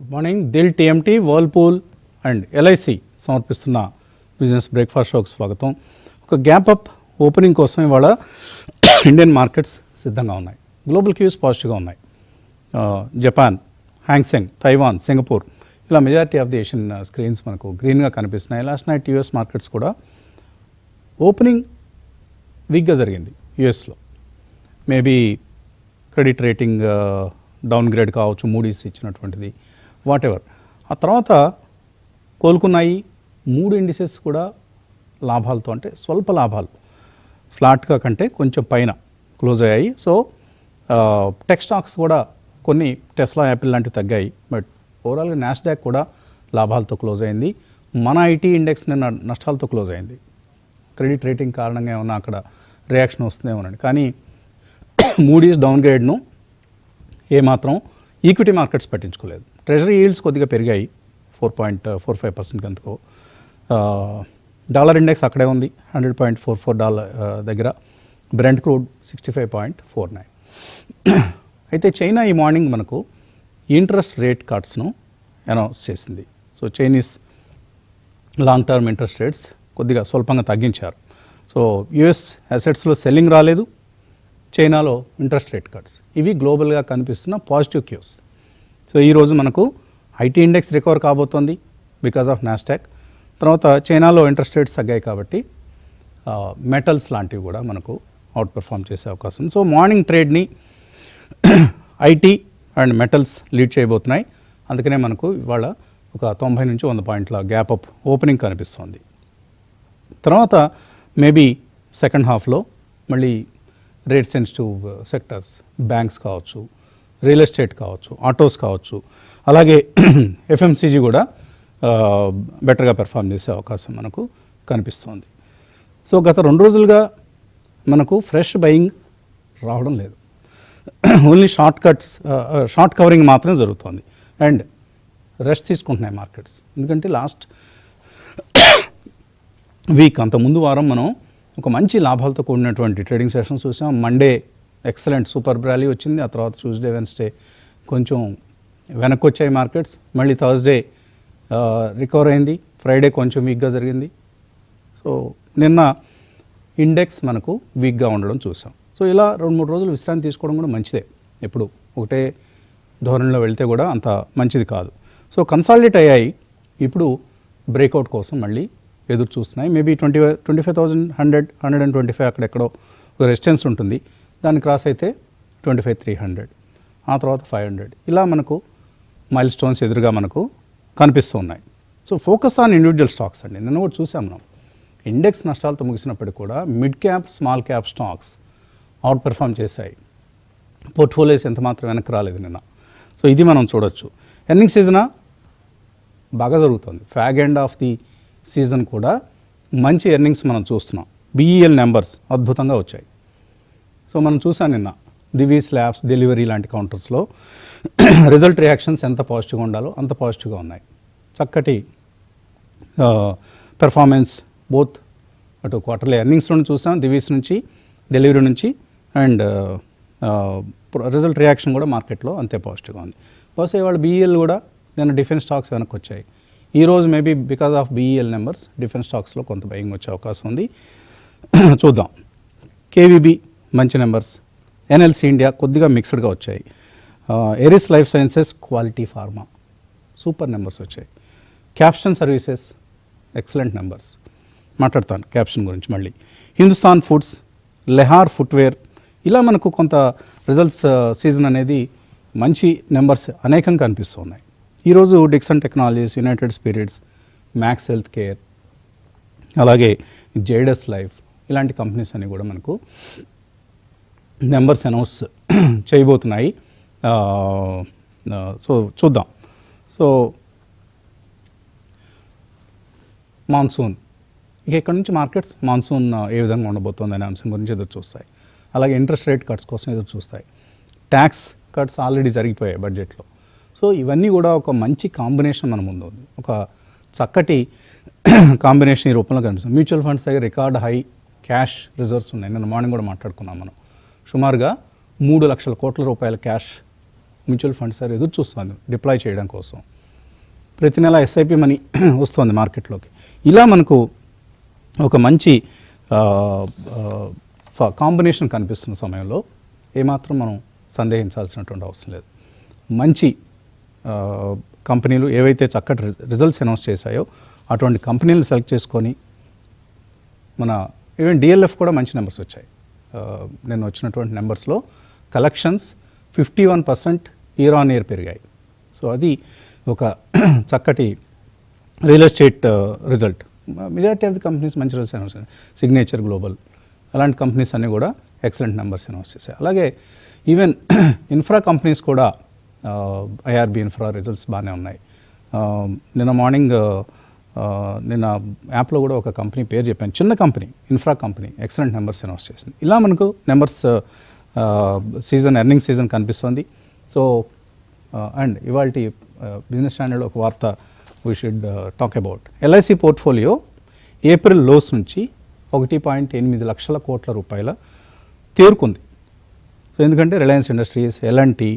Good morning. Dil TMT, Whirlpool and LIC సమర్పిస్తున్న business breakfast షోకి స్వాగతం. ఒక గ్యాప్ అప్ ఓపెనింగ్ కోసం ఇవాళ ఇండియన్ మార్కెట్స్ సిద్ధంగా ఉన్నాయి. గ్లోబల్ క్యూస్ పాజిటివ్గా ఉన్నాయి. జపాన్, హ్యాంగ్సెంగ్, తైవాన్, సింగపూర్ ఇలా majority of the Asian screens మనకు గ్రీన్గా కనిపిస్తున్నాయి. లాస్ట్ నైట్ యూఎస్ మార్కెట్స్ కూడా ఓపెనింగ్ వీక్గా జరిగింది. యూఎస్లో maybe credit rating down grade కావచ్చు, మూడీస్ ఇచ్చినటువంటిది, వాట్ ఎవర్. ఆ తర్వాత కోలుకున్నాయి. 3 ఇండిసెస్ కూడా లాభాలతో, అంటే స్వల్ప లాభాలు, ఫ్లాట్గా కంటే కొంచెం పైన క్లోజ్ అయ్యాయి. సో టెక్ స్టాక్స్ కూడా కొన్ని, టెస్లా, యాపిల్ లాంటివి తగ్గాయి. బట్ ఓవరాల్గా నాస్డాక్ కూడా లాభాలతో క్లోజ్ అయింది. మన ఐటీ ఇండెక్స్ నిన్న నష్టాలతో క్లోజ్ అయింది. క్రెడిట్ రేటింగ్ కారణంగా ఏమన్నా అక్కడ రియాక్షన్ వస్తుందేమోనండి. కానీ మూడీస్ డౌన్ గ్రేడ్ను ఏమాత్రం ఈక్విటీ మార్కెట్స్ పట్టించుకోలేదు. ట్రెజరీ ఈల్డ్స్ కొద్దిగా పెరిగాయి, 4.45% అంతకు. డాలర్ ఇండెక్స్ అక్కడే ఉంది, $100.44 దగ్గర. Brent crude 65.49. అయితే చైనా ఈ మార్నింగ్ మనకు ఇంట్రెస్ట్ రేట్ కట్స్ను అనౌన్స్ చేసింది. So Chinese long term interest rates కొద్దిగా స్వల్పంగా తగ్గించారు. సో యుఎస్ అసెట్స్లో సెల్లింగ్ రాలేదు, చైనాలో ఇంట్రెస్ట్ రేట్ కట్స్. ఇవి గ్లోబల్గా కనిపిస్తున్న పాజిటివ్ క్యూస్. సో ఈరోజు మనకు ఐటీ ఇండెక్స్ రికవర్ కాబోతోంది బికాజ్ ఆఫ్ నాస్డాక్. తర్వాత చైనాలో ఇంట్రెస్ట్ రేట్స్ తగ్గాయి కాబట్టి మెటల్స్ లాంటివి కూడా మనకు అవుట్ పెర్ఫామ్ చేసే అవకాశం. సో మార్నింగ్ ట్రేడ్ని ఐటీ అండ్ మెటల్స్ లీడ్ చేయబోతున్నాయి. అందుకనే మనకు ఇవాళ ఒక 90 నుంచి 100 పాయింట్ల గ్యాప్ అప్ ఓపెనింగ్ కనిపిస్తుంది. తర్వాత మేబీ సెకండ్ హాఫ్లో మళ్ళీ రేట్ సెన్సిటివ్ సెక్టర్స్, బ్యాంక్స్ కావచ్చు, రియల్ ఎస్టేట్ కావచ్చు, ఆటోస్ కావచ్చు, అలాగే ఎఫ్ఎంసీజీ కూడా బెటర్గా పెర్ఫామ్ చేసే అవకాశం మనకు కనిపిస్తుంది. సో గత 2 రోజులుగా మనకు ఫ్రెష్ బయింగ్ రావడం లేదు. ఓన్లీ షార్ట్ కవరింగ్ మాత్రమే జరుగుతుంది. అండ్ రెస్ట్ తీసుకుంటున్నాయి మార్కెట్స్. ఎందుకంటే లాస్ట్ వీక్, అంత ముందు వారం మనం ఒక మంచి లాభాలతో కూడినటువంటి ట్రేడింగ్ సెషన్స్ చూసాం. మండే ఎక్సలెంట్ సూపర్ ర్యాలీ వచ్చింది. ఆ తర్వాత ట్యూస్డే, వెన్స్డే కొంచెం వెనక్కి వచ్చాయి మార్కెట్స్. మళ్ళీ థర్స్డే రికవర్ అయింది. ఫ్రైడే కొంచెం వీక్గా జరిగింది. సో నిన్న ఇండెక్స్ మనకు వీక్గా ఉండడం చూసాం. సో ఇలా 2-3 రోజులు విశ్రాంతి తీసుకోవడం కూడా మంచిదే. ఎప్పుడు ఒకటే ధోరణిలో వెళ్తే కూడా అంత మంచిది కాదు. సో కన్సాలిడేట్ అయ్యాయి. ఇప్పుడు బ్రేక్అవుట్ కోసం మళ్ళీ ఎదురు చూస్తున్నాయి. మేబీ 25,100, 125 అక్కడెక్కడో ఒక రెసిస్టెన్స్ ఉంటుంది. దాన్ని క్రాస్ అయితే 25,300, ఆ తర్వాత 500. ఇలా మనకు మైల్ స్టోన్స్ ఎదురుగా మనకు కనిపిస్తూ ఉన్నాయి. So focus on individual stocks అండి. నిన్న కూడా చూసాం మనం. ఇండెక్స్ నష్టాలతో ముగిసినప్పటికీ కూడా mid cap, small cap stocks out perform చేశాయి. పోర్ట్ఫోలియోస్ ఎంత మాత్రం వెనక్కి రాలేదు నిన్న. సో ఇది మనం చూడొచ్చు. ఎర్నింగ్ సీజన్ బాగా జరుగుతుంది. Fag end of the season కూడా మంచి ఎర్నింగ్స్ మనం చూస్తున్నాం. బిఈఎల్ నెంబర్స్ అద్భుతంగా వచ్చాయి. సో మనం చూసాం నిన్న దివీస్ ల్యాబ్స్, డెలివరీ లాంటి కౌంటర్స్లో రిజల్ట్ రియాక్షన్స్ ఎంత పాజిటివ్గా ఉండాలో అంత పాజిటివ్గా ఉన్నాయి. చక్కటి పెర్ఫార్మెన్స్ బోత్ అటు క్వార్టర్లీ ఎర్నింగ్స్ నుండి చూసాం, దివీస్ నుంచి, డెలివరీ నుంచి. అండ్ రిజల్ట్ రియాక్షన్ కూడా మార్కెట్లో అంతే పాజిటివ్గా ఉంది. బహుశా ఇవాళ బిఈఎల్ కూడా నేను డిఫెన్స్ స్టాక్స్ వెనక్కి వచ్చాయి. ఈరోజు maybe because of BEL numbers defence స్టాక్స్లో కొంత బయింగ్ వచ్చే అవకాశం ఉంది. చూద్దాం. కేవీబీ మంచి నెంబర్స్, ఎన్ఎల్సి ఇండియా కొద్దిగా మిక్స్డ్గా వచ్చాయి. Eris life sciences, quality pharma super numbers వచ్చాయి. క్యాప్షన్ సర్వీసెస్ ఎక్సలెంట్ నెంబర్స్, మాట్లాడతాను క్యాప్షన్ గురించి మళ్ళీ. హిందుస్థాన్ ఫుడ్స్, లెహార్ ఫుట్వేర్, ఇలా మనకు కొంత రిజల్ట్స్ సీజన్ అనేది మంచి నెంబర్స్ అనేకంగా కనిపిస్తున్నాయి. ఈరోజు Dixon technologies, United spirits, max health care, అలాగే జైడస్ లైఫ్ ఇలాంటి కంపెనీస్ అన్నీ కూడా మనకు నెంబర్స్ అనౌన్స్ చేయబోతున్నాయి. సో చూద్దాం. సో మాన్సూన్, ఇక ఇక్కడ నుంచి మార్కెట్స్ మాన్సూన్ ఏ విధంగా ఉండబోతుంది అనే అంశం గురించి ఎదురు చూస్తాయి. అలాగే ఇంట్రెస్ట్ రేట్ కట్స్ కోసం ఎదురు చూస్తాయి. ట్యాక్స్ కట్స్ ఆల్రెడీ జరిగిపోయాయి బడ్జెట్లో. సో ఇవన్నీ కూడా ఒక మంచి కాంబినేషన్ మన ముందు ఉంది. ఒక చక్కటి కాంబినేషన్ ఈ రూపంలో కనిపిస్తుంది. మ్యూచువల్ ఫండ్స్ దగ్గర రికార్డ్ హై క్యాష్ రిజర్వ్స్ ఉన్నాయి. నిన్న మార్నింగ్ కూడా మాట్లాడుకున్నాం మనం. సుమారుగా 3 లక్షల కోట్ల రూపాయల క్యాష్ మ్యూచువల్ ఫండ్స్ ఎదురు చూస్తుంది డిప్లాయ్ చేయడం కోసం. ప్రతి నెల ఎస్ఐపి మనీ వస్తుంది మార్కెట్లోకి. ఇలా మనకు ఒక మంచి కాంబినేషన్ కనిపిస్తున్న సమయంలో ఏమాత్రం మనం సందేహించాల్సినటువంటి అవసరం లేదు. మంచి కంపెనీలు ఏవైతే చక్కటి రిజల్ట్స్ అనౌన్స్ చేశాయో అటువంటి కంపెనీలు సెలెక్ట్ చేసుకొని మన ఈవెన్ డిఎల్ఎఫ్ కూడా మంచి నెంబర్స్ వచ్చాయి. నేను వచ్చినటువంటి నెంబర్స్లో కలెక్షన్స్ 51% ఇయర్ ఆన్ ఇయర్ పెరిగాయి. సో అది ఒక చక్కటి real estate result. Majority of the companies మంచి రిజల్ట్స్ అనౌన్స్ చేశాయి. సిగ్నేచర్ గ్లోబల్ అలాంటి కంపెనీస్ అన్నీ కూడా ఎక్సలెంట్ నెంబర్స్ అనౌన్స్ చేశాయి. అలాగే ఈవెన్ ఇన్ఫ్రా కంపెనీస్ కూడా ఐఆర్బి ఇన్ఫ్రా రిజల్ట్స్ బాగానే ఉన్నాయి. నిన్న మార్నింగ్ నిన్న యాప్లో కూడా ఒక కంపెనీ పేరు చెప్పాను, చిన్న company, infra company, excellent numbers announce చేసింది. ఇలా మనకు నెంబర్స్ సీజన్ ఎర్నింగ్ సీజన్ కనిపిస్తుంది. సో అండ్ ఇవాళ బిజినెస్ స్టాండర్డ్ ఒక వార్త we should talk about. L I C portfolio April lows నుంచి 1.8 లక్షల కోట్ల రూపాయల తేరుకుంది. సో ఎందుకంటే Reliance Industries, L N T,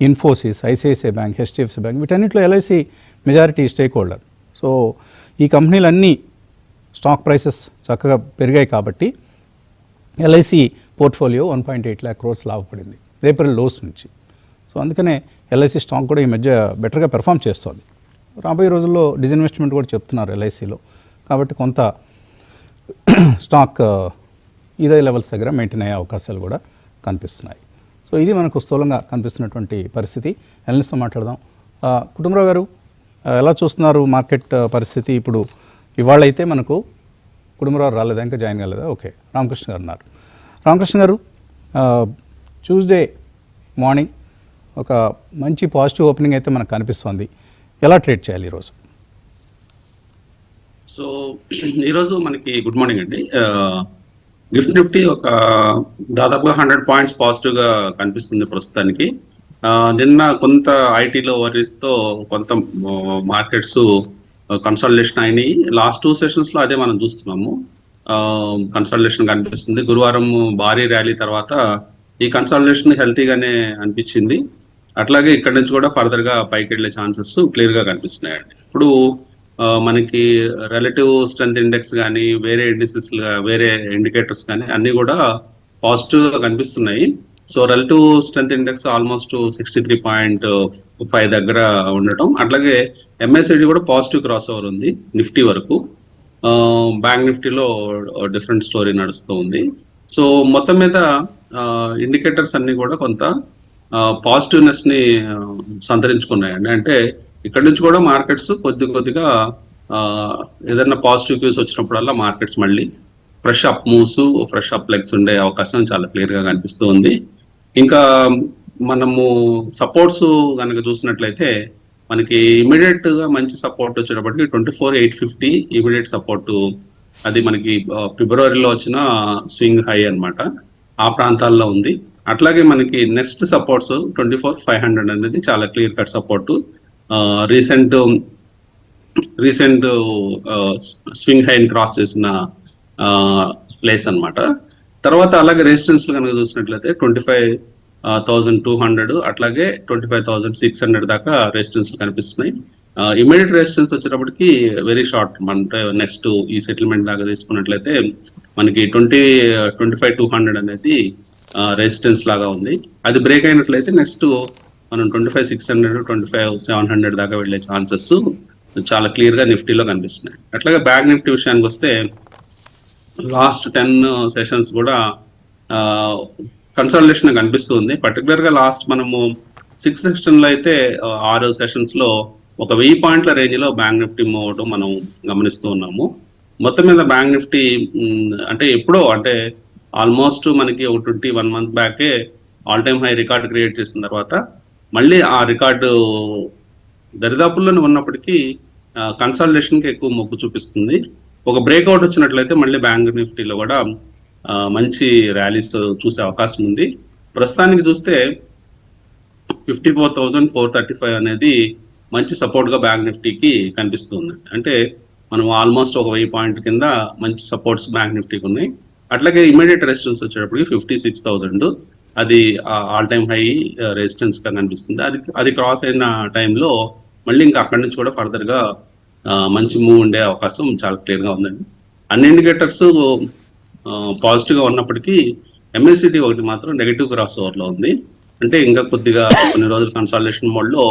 Infosys, ICICI bank, HDFC bank వీటన్నిటిలో L I C majority stake holder. So ఈ కంపెనీలన్నీ స్టాక్ ప్రైసెస్ చక్కగా పెరిగాయి కాబట్టి ఎల్ఐసి పోర్ట్ఫోలియో 1.8 lakh crores లాభపడింది ఏప్రిల్ లోస్ నుంచి. సో అందుకనే ఎల్ఐసి స్టాక్ కూడా ఈ మధ్య బెటర్గా పెర్ఫామ్ చేస్తుంది. రాబోయే రోజుల్లో డిజిన్వెస్ట్మెంట్ కూడా చెప్తున్నారు ఎల్ఐసిలో, కాబట్టి కొంత స్టాక్ ఇదే లెవెల్స్ దగ్గర మెయింటైన్ అయ్యే అవకాశాలు కూడా కనిపిస్తున్నాయి. సో ఇది మనకు స్థూలంగా కనిపిస్తున్నటువంటి పరిస్థితి. ఎనలిస్ట్తో మాట్లాడదాం. కుటుంబరావు గారు, ఎలా చూస్తున్నారు మార్కెట్ పరిస్థితి? ఇప్పుడు ఇవాళ అయితే మనకు కుటుంబరావు రాలేదా, ఇంకా జాయిన్ కాలేదా? ఓకే, రామకృష్ణ గారు ఉన్నారు. రామకృష్ణ గారు, ట్యూస్డే మార్నింగ్ ఒక మంచి పాజిటివ్ ఓపెనింగ్ అయితే మనకు కనిపిస్తోంది. ఎలా ట్రేడ్ చేయాలి ఈరోజు? సో ఈరోజు మనకి గుడ్ మార్నింగ్ అండి. నిఫ్టీ ఒక దాదాపుగా 100 points పాజిటివ్గా కనిపిస్తుంది ప్రస్తుతానికి. నిన్న కొంత ఐటీలో వరీస్తో కొంత మార్కెట్స్ కన్సల్టేషన్ అయినాయి. లాస్ట్ 2 sessions అదే మనం చూస్తున్నాము, కన్సల్టేషన్ కనిపిస్తుంది. గురువారం భారీ ర్యాలీ తర్వాత ఈ కన్సల్టేషన్ హెల్తీగానే అనిపించింది. అట్లాగే ఇక్కడ నుంచి కూడా ఫర్దర్గా పైకి వెళ్ళే ఛాన్సెస్ క్లియర్గా కనిపిస్తున్నాయండి. ఇప్పుడు మనకి రిలేటివ్ స్ట్రెంత్ ఇండెక్స్ కానీ వేరే ఇండిసెస్, వేరే ఇండికేటర్స్ కానీ అన్నీ కూడా పాజిటివ్గా కనిపిస్తున్నాయి. So relative strength index almost 63.5 దగ్గర ఉండటం, అట్లాగే ఎంఎస్ఐడి కూడా పాజిటివ్ క్రాస్ ఓవర్ ఉంది నిఫ్టీ వరకు. బ్యాంక్ నిఫ్టీలో డిఫరెంట్ స్టోరీ నడుస్తూ ఉంది. సో మొత్తం మీద ఇండికేటర్స్ అన్ని కూడా కొంత పాజిటివ్నెస్ ని సంతరించుకున్నాయండి. అంటే ఇక్కడ నుంచి కూడా మార్కెట్స్ కొద్దిగా ఏదైనా పాజిటివ్ క్యూస్ వచ్చినప్పుడల్లా మార్కెట్స్ మళ్ళీ fresh up moves, fresh up legs ఉండే అవకాశం చాలా క్లియర్ గా కనిపిస్తూ ఉంది. ఇంకా మనము సపోర్ట్స్ కనుక చూసినట్లయితే మనకి ఇమీడియట్ గా మంచి సపోర్ట్ వచ్చేటప్పటికి 24,850 ఇమీడియట్ సపోర్ట్. అది మనకి ఫిబ్రవరిలో వచ్చిన స్వింగ్ హై అన్నమాట, ఆ ప్రాంతాల్లో ఉంది. అట్లాగే మనకి నెక్స్ట్ సపోర్ట్స్ 24,500 అనేది చాలా clear cut support, recent swing హైని క్రాస్ చేసిన ప్లేస్ అన్నమాట. తర్వాత అలాగే రెసిస్టెన్స్ కనుక చూసినట్లయితే 25,200 అట్లాగే 25,600 దాకా రెసిస్టెన్స్ కనిపిస్తున్నాయి. ఇమీడియట్ రెసిస్టెన్స్ వచ్చేటప్పటికి వెరీ షార్ట్, అంటే నెక్స్ట్ ఈ సెటిల్మెంట్ దాకా తీసుకున్నట్లయితే మనకి 25,200 అనేది రెసిస్టెన్స్ లాగా ఉంది. అది బ్రేక్ అయినట్లయితే నెక్స్ట్ మనం 25,600, 25,700 దాకా వెళ్ళే ఛాన్సెస్ చాలా క్లియర్ గా నిఫ్టీలో కనిపిస్తున్నాయి. అట్లాగే బ్యాంక్ నిఫ్టీ విషయానికి వస్తే లాస్ట్ 10 sessions కూడా కన్సల్టేషన్ కనిపిస్తుంది. పర్టికులర్ గా లాస్ట్ మనము 6 sessions లో అయితే 6 sessions లో ఒక 1000 points రేంజ్ లో బ్యాంక్ నిఫ్టీ మూవ్ అవడం మనం గమనిస్తూ ఉన్నాము. మొత్తం మీద బ్యాంక్ నిఫ్టీ అంటే ఎప్పుడో, అంటే ఆల్మోస్ట్ మనకి ఒక 21 months బ్యాకే all time high record create చేసిన తర్వాత మళ్ళీ ఆ రికార్డు దరిదాపుల్లోనే ఉన్నప్పటికీ కన్సల్టేషన్కి ఎక్కువ మొగ్గు చూపిస్తుంది. ఒక బ్రేక్అవుట్ వచ్చినట్లయితే మళ్ళీ బ్యాంక్ నిఫ్టీలో కూడా మంచి ర్యాలీస్ చూసే అవకాశం ఉంది. ప్రస్తుతానికి చూస్తే 54,435 అనేది మంచి సపోర్ట్గా బ్యాంక్ నిఫ్టీకి కనిపిస్తుంది. అంటే మనం ఆల్మోస్ట్ ఒక 1000 points కింద మంచి సపోర్ట్స్ బ్యాంక్ నిఫ్టీకి ఉన్నాయి. అట్లాగే ఇమీడియట్ రెసిస్టెన్స్ వచ్చేటప్పటికి 56,000, అది ఆల్ టైమ్ హై రెసిస్టెన్స్ గా కనిపిస్తుంది. అది క్రాస్ అయిన టైంలో మళ్ళీ ఇంకా అక్కడి నుంచి కూడా ఫర్దర్గా మంచి మూవ్ ఉండే అవకాశం చాలా క్లియర్గా ఉందండి. అన్ని ఇండికేటర్స్ పాజిటివ్గా ఉన్నప్పటికీ ఎంఎస్సిటీ ఒకటి మాత్రం నెగిటివ్ క్రాస్ ఓవర్లో ఉంది. అంటే ఇంకా కొద్దిగా కొన్ని రోజులు కన్సాలిడేషన్ మోడ్లో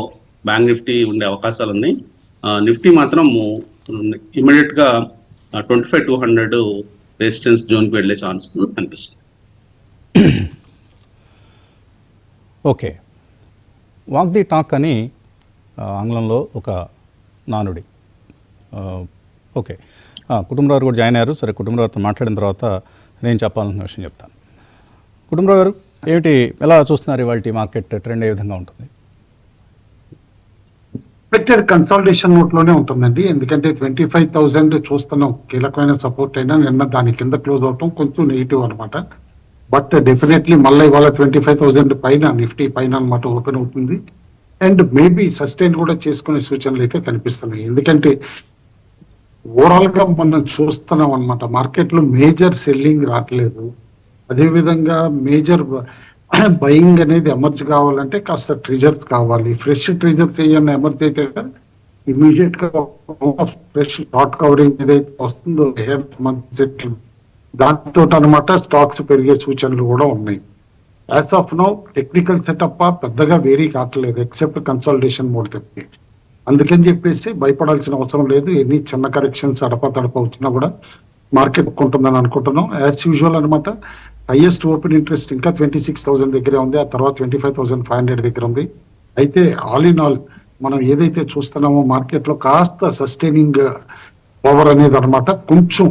బ్యాంక్ నిఫ్టీ ఉండే అవకాశాలు ఉన్నాయి. నిఫ్టీ మాత్రం ఇమీడియట్గా 25,200 రెసిస్టెన్స్ జోన్కి వెళ్ళే ఛాన్సెస్ కనిపిస్తుంది. ఓకే, వాక్ ది టాక్ అని ఆంగ్లంలో ఒక నానుడి. ఓకే, కుటుంబరావు కూడా జాయిన్ అయ్యారు. సరే, కుటుంబరావుతో మాట్లాడిన తర్వాత నేను చెప్పాలనుకున్న విషయం చెప్తాను. కుటుంబరావు గారు, ఏమిటి, ఎలా చూస్తున్నారు ఇవాళ మార్కెట్ ట్రెండ్ ఏ విధంగా ఉంటుంది? ఎక్స్పెక్టెడ్ కన్సాలిడేషన్ నోట్ లోనే ఉంటుందండి. ఎందుకంటే 25,000 చూస్తున్నాం, కీలకమైన సపోర్ట్ అయినా నిన్న దాని కింద క్లోజ్ అవటం కొంచెం నెగిటివ్ అనమాట. బట్ డెఫినెట్లీ మళ్ళీ ఇవాళ 25,000 పైన నిఫ్టీ పైన అనమాట ఓపెన్ అవుతుంది. అండ్ మేబీ సస్టైన్ కూడా చేసుకునే సూచనలు అయితే కనిపిస్తున్నాయి. ఎందుకంటే ఓవరాల్ గా మనం చూస్తున్నాం అనమాట, మార్కెట్ లో మేజర్ సెల్లింగ్ రావట్లేదు. అదేవిధంగా మేజర్ బయింగ్ అనేది ఎమర్జ్ కావాలంటే కాస్త ట్రిజర్స్ కావాలి. ఫ్రెష్ ట్రిజర్స్ ఏమైనా ఎమర్జ్ అయితే ఇమీడియట్ గా ఫ్రెష్ షార్ట్ కవరింగ్ ఏదైతే వస్తుందో దాంతో అనమాట స్టాక్స్ పెరిగే సూచనలు కూడా ఉన్నాయి. As of now technical setup పెద్దగా వేరీ కావట్లేదు ఎక్సెప్ట్ కన్సాలిడేషన్ మోడ్ తప్పితే. అందుకని చెప్పేసి భయపడాల్సిన అవసరం లేదు. ఎన్ని చిన్న కరెక్షన్స్ అడప వచ్చినా కూడా మార్కెట్ కొంటుందని అనుకుంటున్నాం. యాజ్ యూజువల్ అనమాట, హైయెస్ట్ ఓపెన్ ఇంట్రెస్ట్ ఇంకా 26,000 దగ్గరే ఉంది. ఆ తర్వాత 25,500 దగ్గర ఉంది. అయితే ఆల్ ఇన్ ఆల్ మనం ఏదైతే చూస్తున్నామో మార్కెట్ లో కాస్త సస్టైనింగ్ పవర్ అనేది అనమాట కొంచెం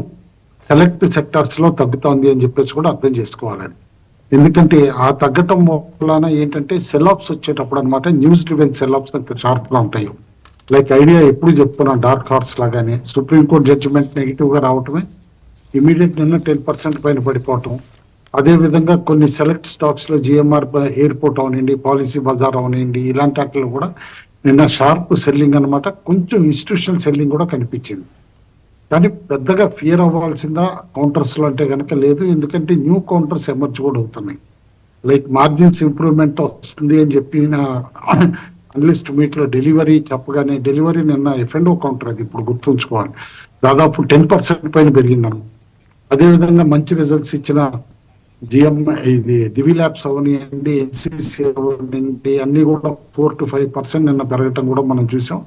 సెలెక్ట్ సెక్టార్స్ లో తగ్గుతోంది అని చెప్పేసి కూడా అర్థం చేసుకోవాలని. ఎందుకంటే ఆ తగ్గటం వలన ఏంటంటే సెల్ ఆఫ్స్ వచ్చేటప్పుడు అనమాట news driven cell offs sharp గా ఉంటాయి. లైక్ ఐడియా ఎప్పుడు చెప్తున్నాం, డార్క్ హార్స్ లాగానే సుప్రీంకోర్టు జడ్జిమెంట్ నెగిటివ్ గా రావటమే, ఇమీడియట్ నిన్న 10% పైన పడిపోవటం. అదే విధంగా కొన్ని సెలెక్ట్ స్టాక్స్ లో జిఎంఆర్ ఎయిర్పోర్ట్ అవనండి, పాలసీ బజార్ అవనండి, ఇలాంటి వాటిలో కూడా నిన్న షార్ప్ సెల్లింగ్ అనమాట. కొంచెం ఇన్స్టిట్యూషనల్ సెల్లింగ్ కూడా కనిపించింది. కానీ పెద్దగా ఫియర్ అవ్వాల్సిందా కౌంటర్స్ లో అంటే కనుక లేదు. ఎందుకంటే న్యూ కౌంటర్స్ ఎమర్జ్ కూడా అవుతున్నాయి. లైక్ మార్జిన్స్ ఇంప్రూవ్మెంట్ వస్తుంది అని చెప్పిన అనలిస్ట్ మీట్ లో డెలివరీ చెప్పగానే, డెలివరీ నిన్న ఎఫ్ఎండ్ఓ కౌంటర్ అది ఇప్పుడు గుర్తుంచుకోవాలి, దాదాపు 10% పైన పెరిగిందను. అదేవిధంగా మంచి రిజల్ట్స్ ఇచ్చిన ఇది దివి ల్యాబ్స్ అవనివ్వండి, ఎన్సిసి అవనివ్వండి, అన్ని కూడా 4 to 5% నిన్న పెరగటం కూడా మనం చూసాం.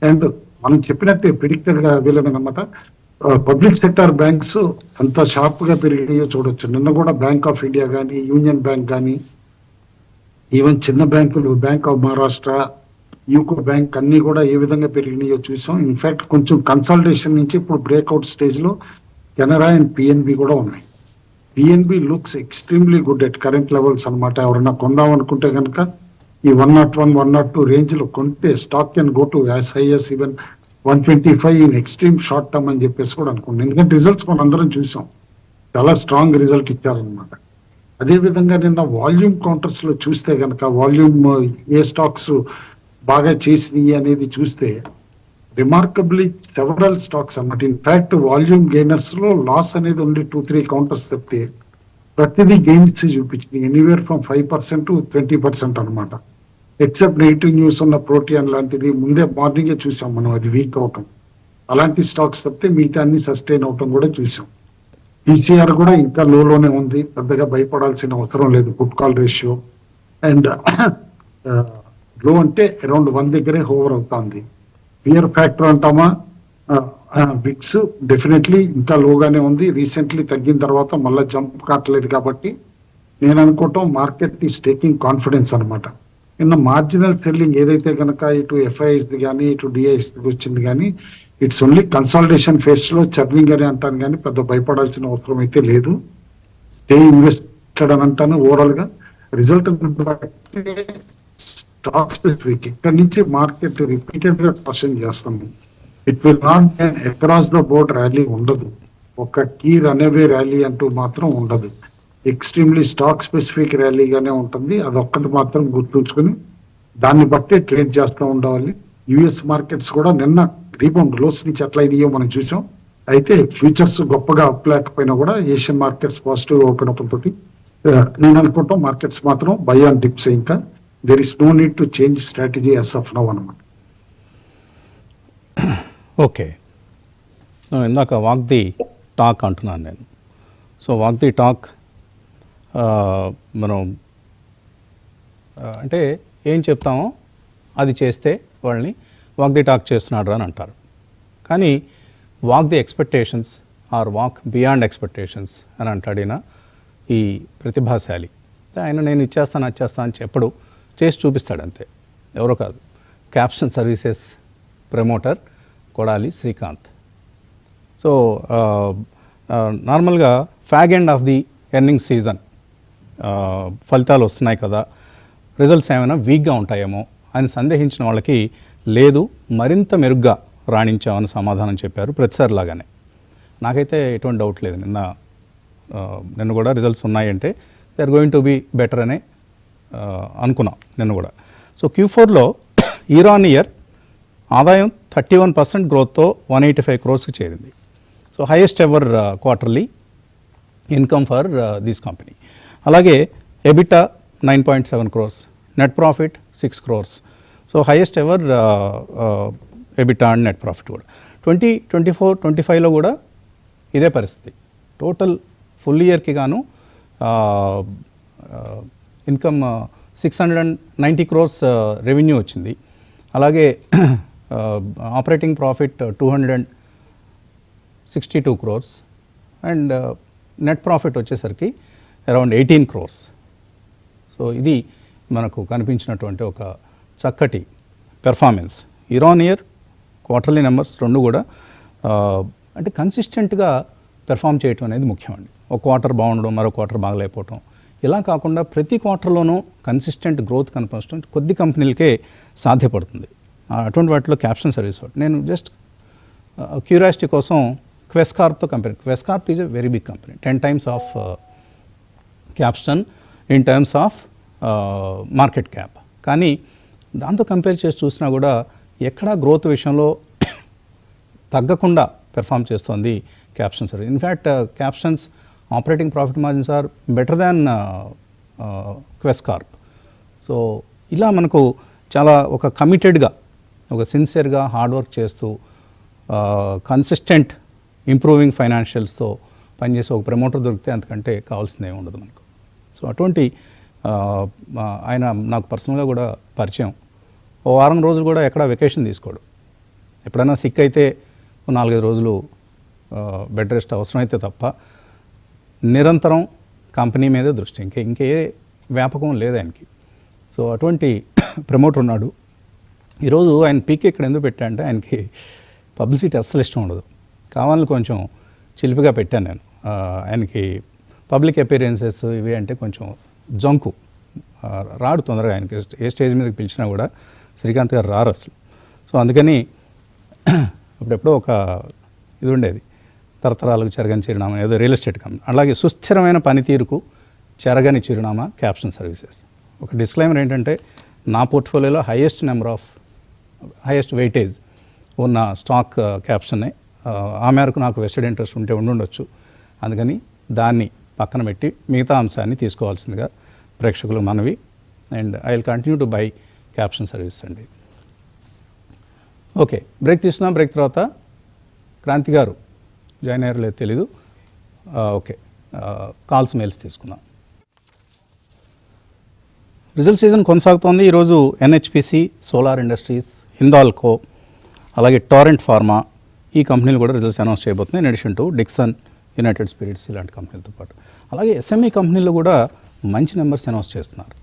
అండ్ మనం చెప్పినట్టే ప్రిడిక్టెడ్ గా వీళ్ళనమాట పబ్లిక్ సెక్టార్ బ్యాంక్స్ అంత షార్ప్ గా పెరిగాయో చూడొచ్చు. నిన్న కూడా బ్యాంక్ ఆఫ్ ఇండియా కానీ, యూనియన్ బ్యాంక్ కానీ, ఈవెన్ చిన్న బ్యాంకులు bank of Maharashtra, UCO bank అన్ని కూడా ఏ విధంగా పెరిగినాయో చూసాం. ఇన్ఫాక్ట్ కొంచెం కన్సాలిడేషన్ నుంచి ఇప్పుడు బ్రేక్అవుట్ స్టేజ్ లో కెనరా అండ్ పిఎన్బి కూడా ఉన్నాయి. PNB looks extremely good at current levels అనమాట. ఎవరైనా కొందాం అనుకుంటే కనుక ఈ 101, 102 రేంజ్ లో కొంటే stock can go to as high as even 125 in extreme short term అని చెప్పేసి కూడా అనుకుంటున్నాం. ఎందుకంటే రిజల్ట్స్ మనం అందరం చూసాం, చాలా స్ట్రాంగ్ రిజల్ట్ ఇచ్చారనమాట. అదేవిధంగా నిన్న వాల్యూమ్ కౌంటర్స్ లో చూస్తే కనుక వాల్యూమ్ ఏ స్టాక్స్ బాగా చేసినాయి అనేది చూస్తే రిమార్కబ్లీ సెవరల్ స్టాక్స్ అన్నమాట. ఇన్ఫాక్ట్ వాల్యూమ్ గెయినర్స్ లో లాస్ అనేది ఓన్లీ 2-3 కౌంటర్స్ తప్పితే ప్రతిదీ గెయిన్స్ చూపించింది, ఎనీవేర్ ఫ్రమ్ 5% to 20% అనమాట. ఎక్సెప్ట్ నెగిటివ్ న్యూస్ ఉన్న ప్రోటీన్ లాంటిది ముందే మార్నింగే చూసాం మనం, అది వీక్ అవటం. అలాంటి స్టాక్స్ తప్పితే మిగతా అన్ని సస్టైన్ అవటం కూడా చూసాం. పీసీఆర్ కూడా ఇంకా లోనే ఉంది, పెద్దగా భయపడాల్సిన అవసరం లేదు. పుట్ కాల్ రేషియో అండ్ లో అంటే అరౌండ్ 1 దగ్గరే హోవర్ అవుతుంది. ఫియర్ ఫ్యాక్టర్ అంటామా, విక్స్ డెఫినెట్లీ ఇంకా లోగానే ఉంది. రీసెంట్లీ తగ్గిన తర్వాత మళ్ళీ జంప్ కావట్లేదు. కాబట్టి నేను అనుకోవటం మార్కెట్ ఈస్ టేకింగ్ కాన్ఫిడెన్స్ అనమాట. నిన్న మార్జినల్ సెల్లింగ్ ఏదైతే కనుక ఇటు ఎఫ్ఐఎస్ది కానీ ఇటు డిఐఎస్ది వచ్చింది కానీ ఇట్స్ ఓన్లీ కన్సాలిడేషన్ ఫేస్ లో చర్నింగ్ అని అంటాను కానీ పెద్ద భయపడాల్సిన అవసరం అయితే లేదు. స్టే ఇన్వెస్టెడ్ అని అంటాను. ఓవరాల్ గా రిజల్ట్ స్టాక్ స్పెసిఫిక్ ఇక్కడ నుంచి మార్కెట్ రిపీటెడ్ గా క్వశ్చన్ చేస్తాము. It will not across the board rally ఉండదు, ఒక కీ రన్అవే ర్యాలీ అంటూ మాత్రం ఉండదు. ఎక్స్ట్రీమ్లీ స్టాక్ స్పెసిఫిక్ ర్యాలీగానే ఉంటుంది. అదొక్కటి మాత్రం గుర్తుంచుకుని దాన్ని బట్టే ట్రేడ్ చేస్తూ ఉండాలి. యుఎస్ మార్కెట్స్ కూడా నిన్న రీబౌండ్ లోస్ నుంచి ఎట్లా ఇదియో మనం చూసాం. అయితే ఫ్యూచర్స్ గొప్పగా అప్ లేకపోయినా కూడా Asian markets positive open up తోటి నేను అనుకుంటాం మార్కెట్స్ మాత్రం బై ఆన్ డిప్స్. ఇంకా there is no need to change strategy as of now అనమాట. ఓకే, ఇందాక వాక్ ది టాక్ అంటున్నాను నేను. సో వాక్ ది టాక్ మనం అంటే ఏం చెప్తామో అది చేస్తే వాళ్ళని వాక్ ది టాక్ చేస్తున్నాడు అని అంటారు. కానీ walk the expectations are walk beyond expectations అని అంటాడు ఈయన, ఈ ప్రతిభాశాలి. ఆయన నేను ఇచ్చేస్తాను అని చెప్పడు, చేసి చూపిస్తాడు అంతే, ఎవరో కాదు, Kapston services promoter Kodali Srikanth. So నార్మల్గా fag end of the earning season ఫలితాలు వస్తున్నాయి కదా, రిజల్ట్స్ ఏమైనా వీక్గా ఉంటాయేమో అని సందేహించిన వాళ్ళకి లేదు, మరింత మెరుగ్గా రాణించామని సమాధానం చెప్పారు ప్రతిసారిలాగానే. నాకైతే ఎటువంటి డౌట్ లేదు, నిన్న కూడా రిజల్ట్స్ ఉన్నాయంటే they are going to be better అనే అనుకున్నాం నిన్న కూడా. సో Q4లో ఇయర్ ఆన్ ఇయర్ ఆదాయం 31% గ్రోత్తో 185 crores చేరింది. So highest ever quarterly income for this company. అలాగే EBITDA 9.7 crores, net profit 6 crores. So highest ever EBITDA and net profit కూడా. 2024-25లో కూడా ఇదే పరిస్థితి. టోటల్ ఫుల్ ఇయర్కి గాను ఇన్కమ్ 690 crores రెవెన్యూ వచ్చింది. అలాగే operating profit 262 crores and net profit వచ్చేసరికి అరౌండ్ 18 crores. సో ఇది మనకు కనిపించినటువంటి ఒక చక్కటి performance. Year on year quarterly numbers రెండు కూడా అంటే కన్సిస్టెంట్గా పెర్ఫామ్ చేయటం అనేది ముఖ్యం అండి. ఒక క్వార్టర్ బాగుండడం, మరో క్వార్టర్ బాగలేకపోవటం, ఇలా కాకుండా ప్రతి క్వార్టర్లోనూ కన్సిస్టెంట్ గ్రోత్ కనిపించడం కొద్ది కంపెనీలకే సాధ్యపడుతుంది. అటువంటి వాటిలో క్యాప్షన్ సర్వీస్ ఒకటి. నేను జస్ట్ క్యూరియాసిటీ కోసం క్వెస్ కార్ప్తో compare. Quess Corp is a very big company, 10 times of Kapston in terms of market cap. కానీ దాంతో కంపేర్ చేసి చూసినా కూడా ఎక్కడా గ్రోత్ విషయంలో తగ్గకుండా పెర్ఫామ్ చేస్తుంది caption service. In fact captions operating profit margins are better than Quess Corp. So ఇలా మనకు చాలా ఒక కమిటెడ్గా, ఒక సిన్సియర్గా హార్డ్ వర్క్ చేస్తూ కన్సిస్టెంట్ ఇంప్రూవింగ్ ఫైనాన్షియల్స్తో పనిచేసే ఒక ప్రమోటర్ దొరికితే అంతకంటే కావాల్సింది ఏమి ఉండదు మనకు. సో అటువంటి ఆయన నాకు పర్సనల్గా కూడా పరిచయం. ఓ వారం రోజులు కూడా ఎక్కడ వెకేషన్ తీసుకోడు. ఎప్పుడైనా సిక్ అయితే 4-5 రోజులు బెడ్ రెస్ట్ అవసరమైతే తప్ప నిరంతరం కంపెనీ మీదే దృష్టి, ఇంకే వ్యాపకం లేదు ఆయనకి. సో అటువంటి ప్రమోటర్ ఉన్నాడు. ఈరోజు ఆయన పీక్ ఇక్కడ ఎందుకు పెట్టా అంటే ఆయనకి పబ్లిసిటీ అస్సలు ఇష్టం ఉండదు. కావాలని కొంచెం చిలిపిగా పెట్టాను నేను. ఆయనకి పబ్లిక్ అపీరెన్సెస్ ఇవి అంటే కొంచెం జంకు, రాడు తొందరగా. ఆయనకి ఏ స్టేజ్ మీదకి పిలిచినా కూడా శ్రీకాంత్ గారు రారు అసలు. సో అందుకని అప్పుడెప్పుడో ఒక ఇది ఉండేది, తరతరాలకు చెరగని చిరునామా, ఏదో రియల్ ఎస్టేట్ కంపెనీ. అలాగే సుస్థిరమైన పనితీరుకు చెరగని చిరునామా క్యాప్షన్ సర్వీసెస్. ఒక డిస్క్లైమర్ ఏంటంటే నా పోర్ట్ఫోలియోలో హైయెస్ట్ వెయిటేజ్ ఉన్న స్టాక్ క్యాప్షనే. ఆ మేరకు నాకు వెస్టెడ్ ఇంట్రెస్ట్ ఉండొచ్చు. అందుకని దాన్ని పక్కన పెట్టి మిగతా అంశాన్ని తీసుకోవాల్సిందిగా ప్రేక్షకులు మనవి. And I will continue to buy caption service అండి. ఓకే, బ్రేక్ తీసుకుందాం. బ్రేక్ తర్వాత క్రాంతి గారు జాయిన్ అయ్యారో లేదు తెలీదు. ఓకే, కాల్స్ మెయిల్స్ తీసుకుందాం. రిజల్ట్ సీజన్ కొనసాగుతోంది. ఈరోజు NHPC, సోలార్ ఇండస్ట్రీస్, హిందాల్కో, అలాగే టోరెంట్ ఫార్మా, ఈ కంపెనీలు కూడా రిజల్ట్స్ అనౌన్స్ చేయబోతున్నాయి. In addition to Dixon, United Spirits ఇలాంటి కంపెనీలతో పాటు. అలాగే SME కంపెనీలు కూడా మంచి నెంబర్స్ అనౌన్స్ చేస్తున్నారు.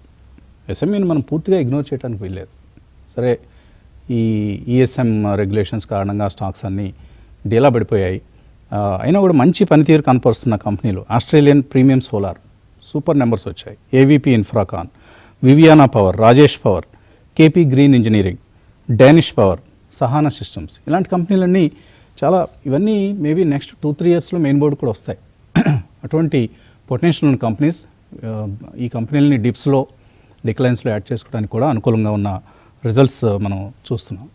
SMEని మనం పూర్తిగా ఇగ్నోర్ చేయడానికి వీల్లేదు. సరే, ఈ ESM రెగ్యులేషన్స్ కారణంగా స్టాక్స్ అన్నీ డీలా పడిపోయాయి. అయినా కూడా మంచి పనితీరు కనపరుస్తున్న కంపెనీలు Australian premium solar super numbers వచ్చాయి. AVP Infracon, Viviana power, Rajesh power, KP green engineering, Danish power, Sahana systems, ఇలాంటి కంపెనీలన్నీ చాలా, ఇవన్నీ మేబీ నెక్స్ట్ 2-3 yearsలో మెయిన్ బోర్డు కూడా వస్తాయి. అటువంటి పొటెన్షియల్ ఉన్న కంపెనీస్. ఈ కంపెనీలని డిప్స్లో, డిక్లైన్స్లో యాడ్ చేసుకోవడానికి కూడా అనుకూలంగా ఉన్న రిజల్ట్స్ మనం చూస్తున్నాం.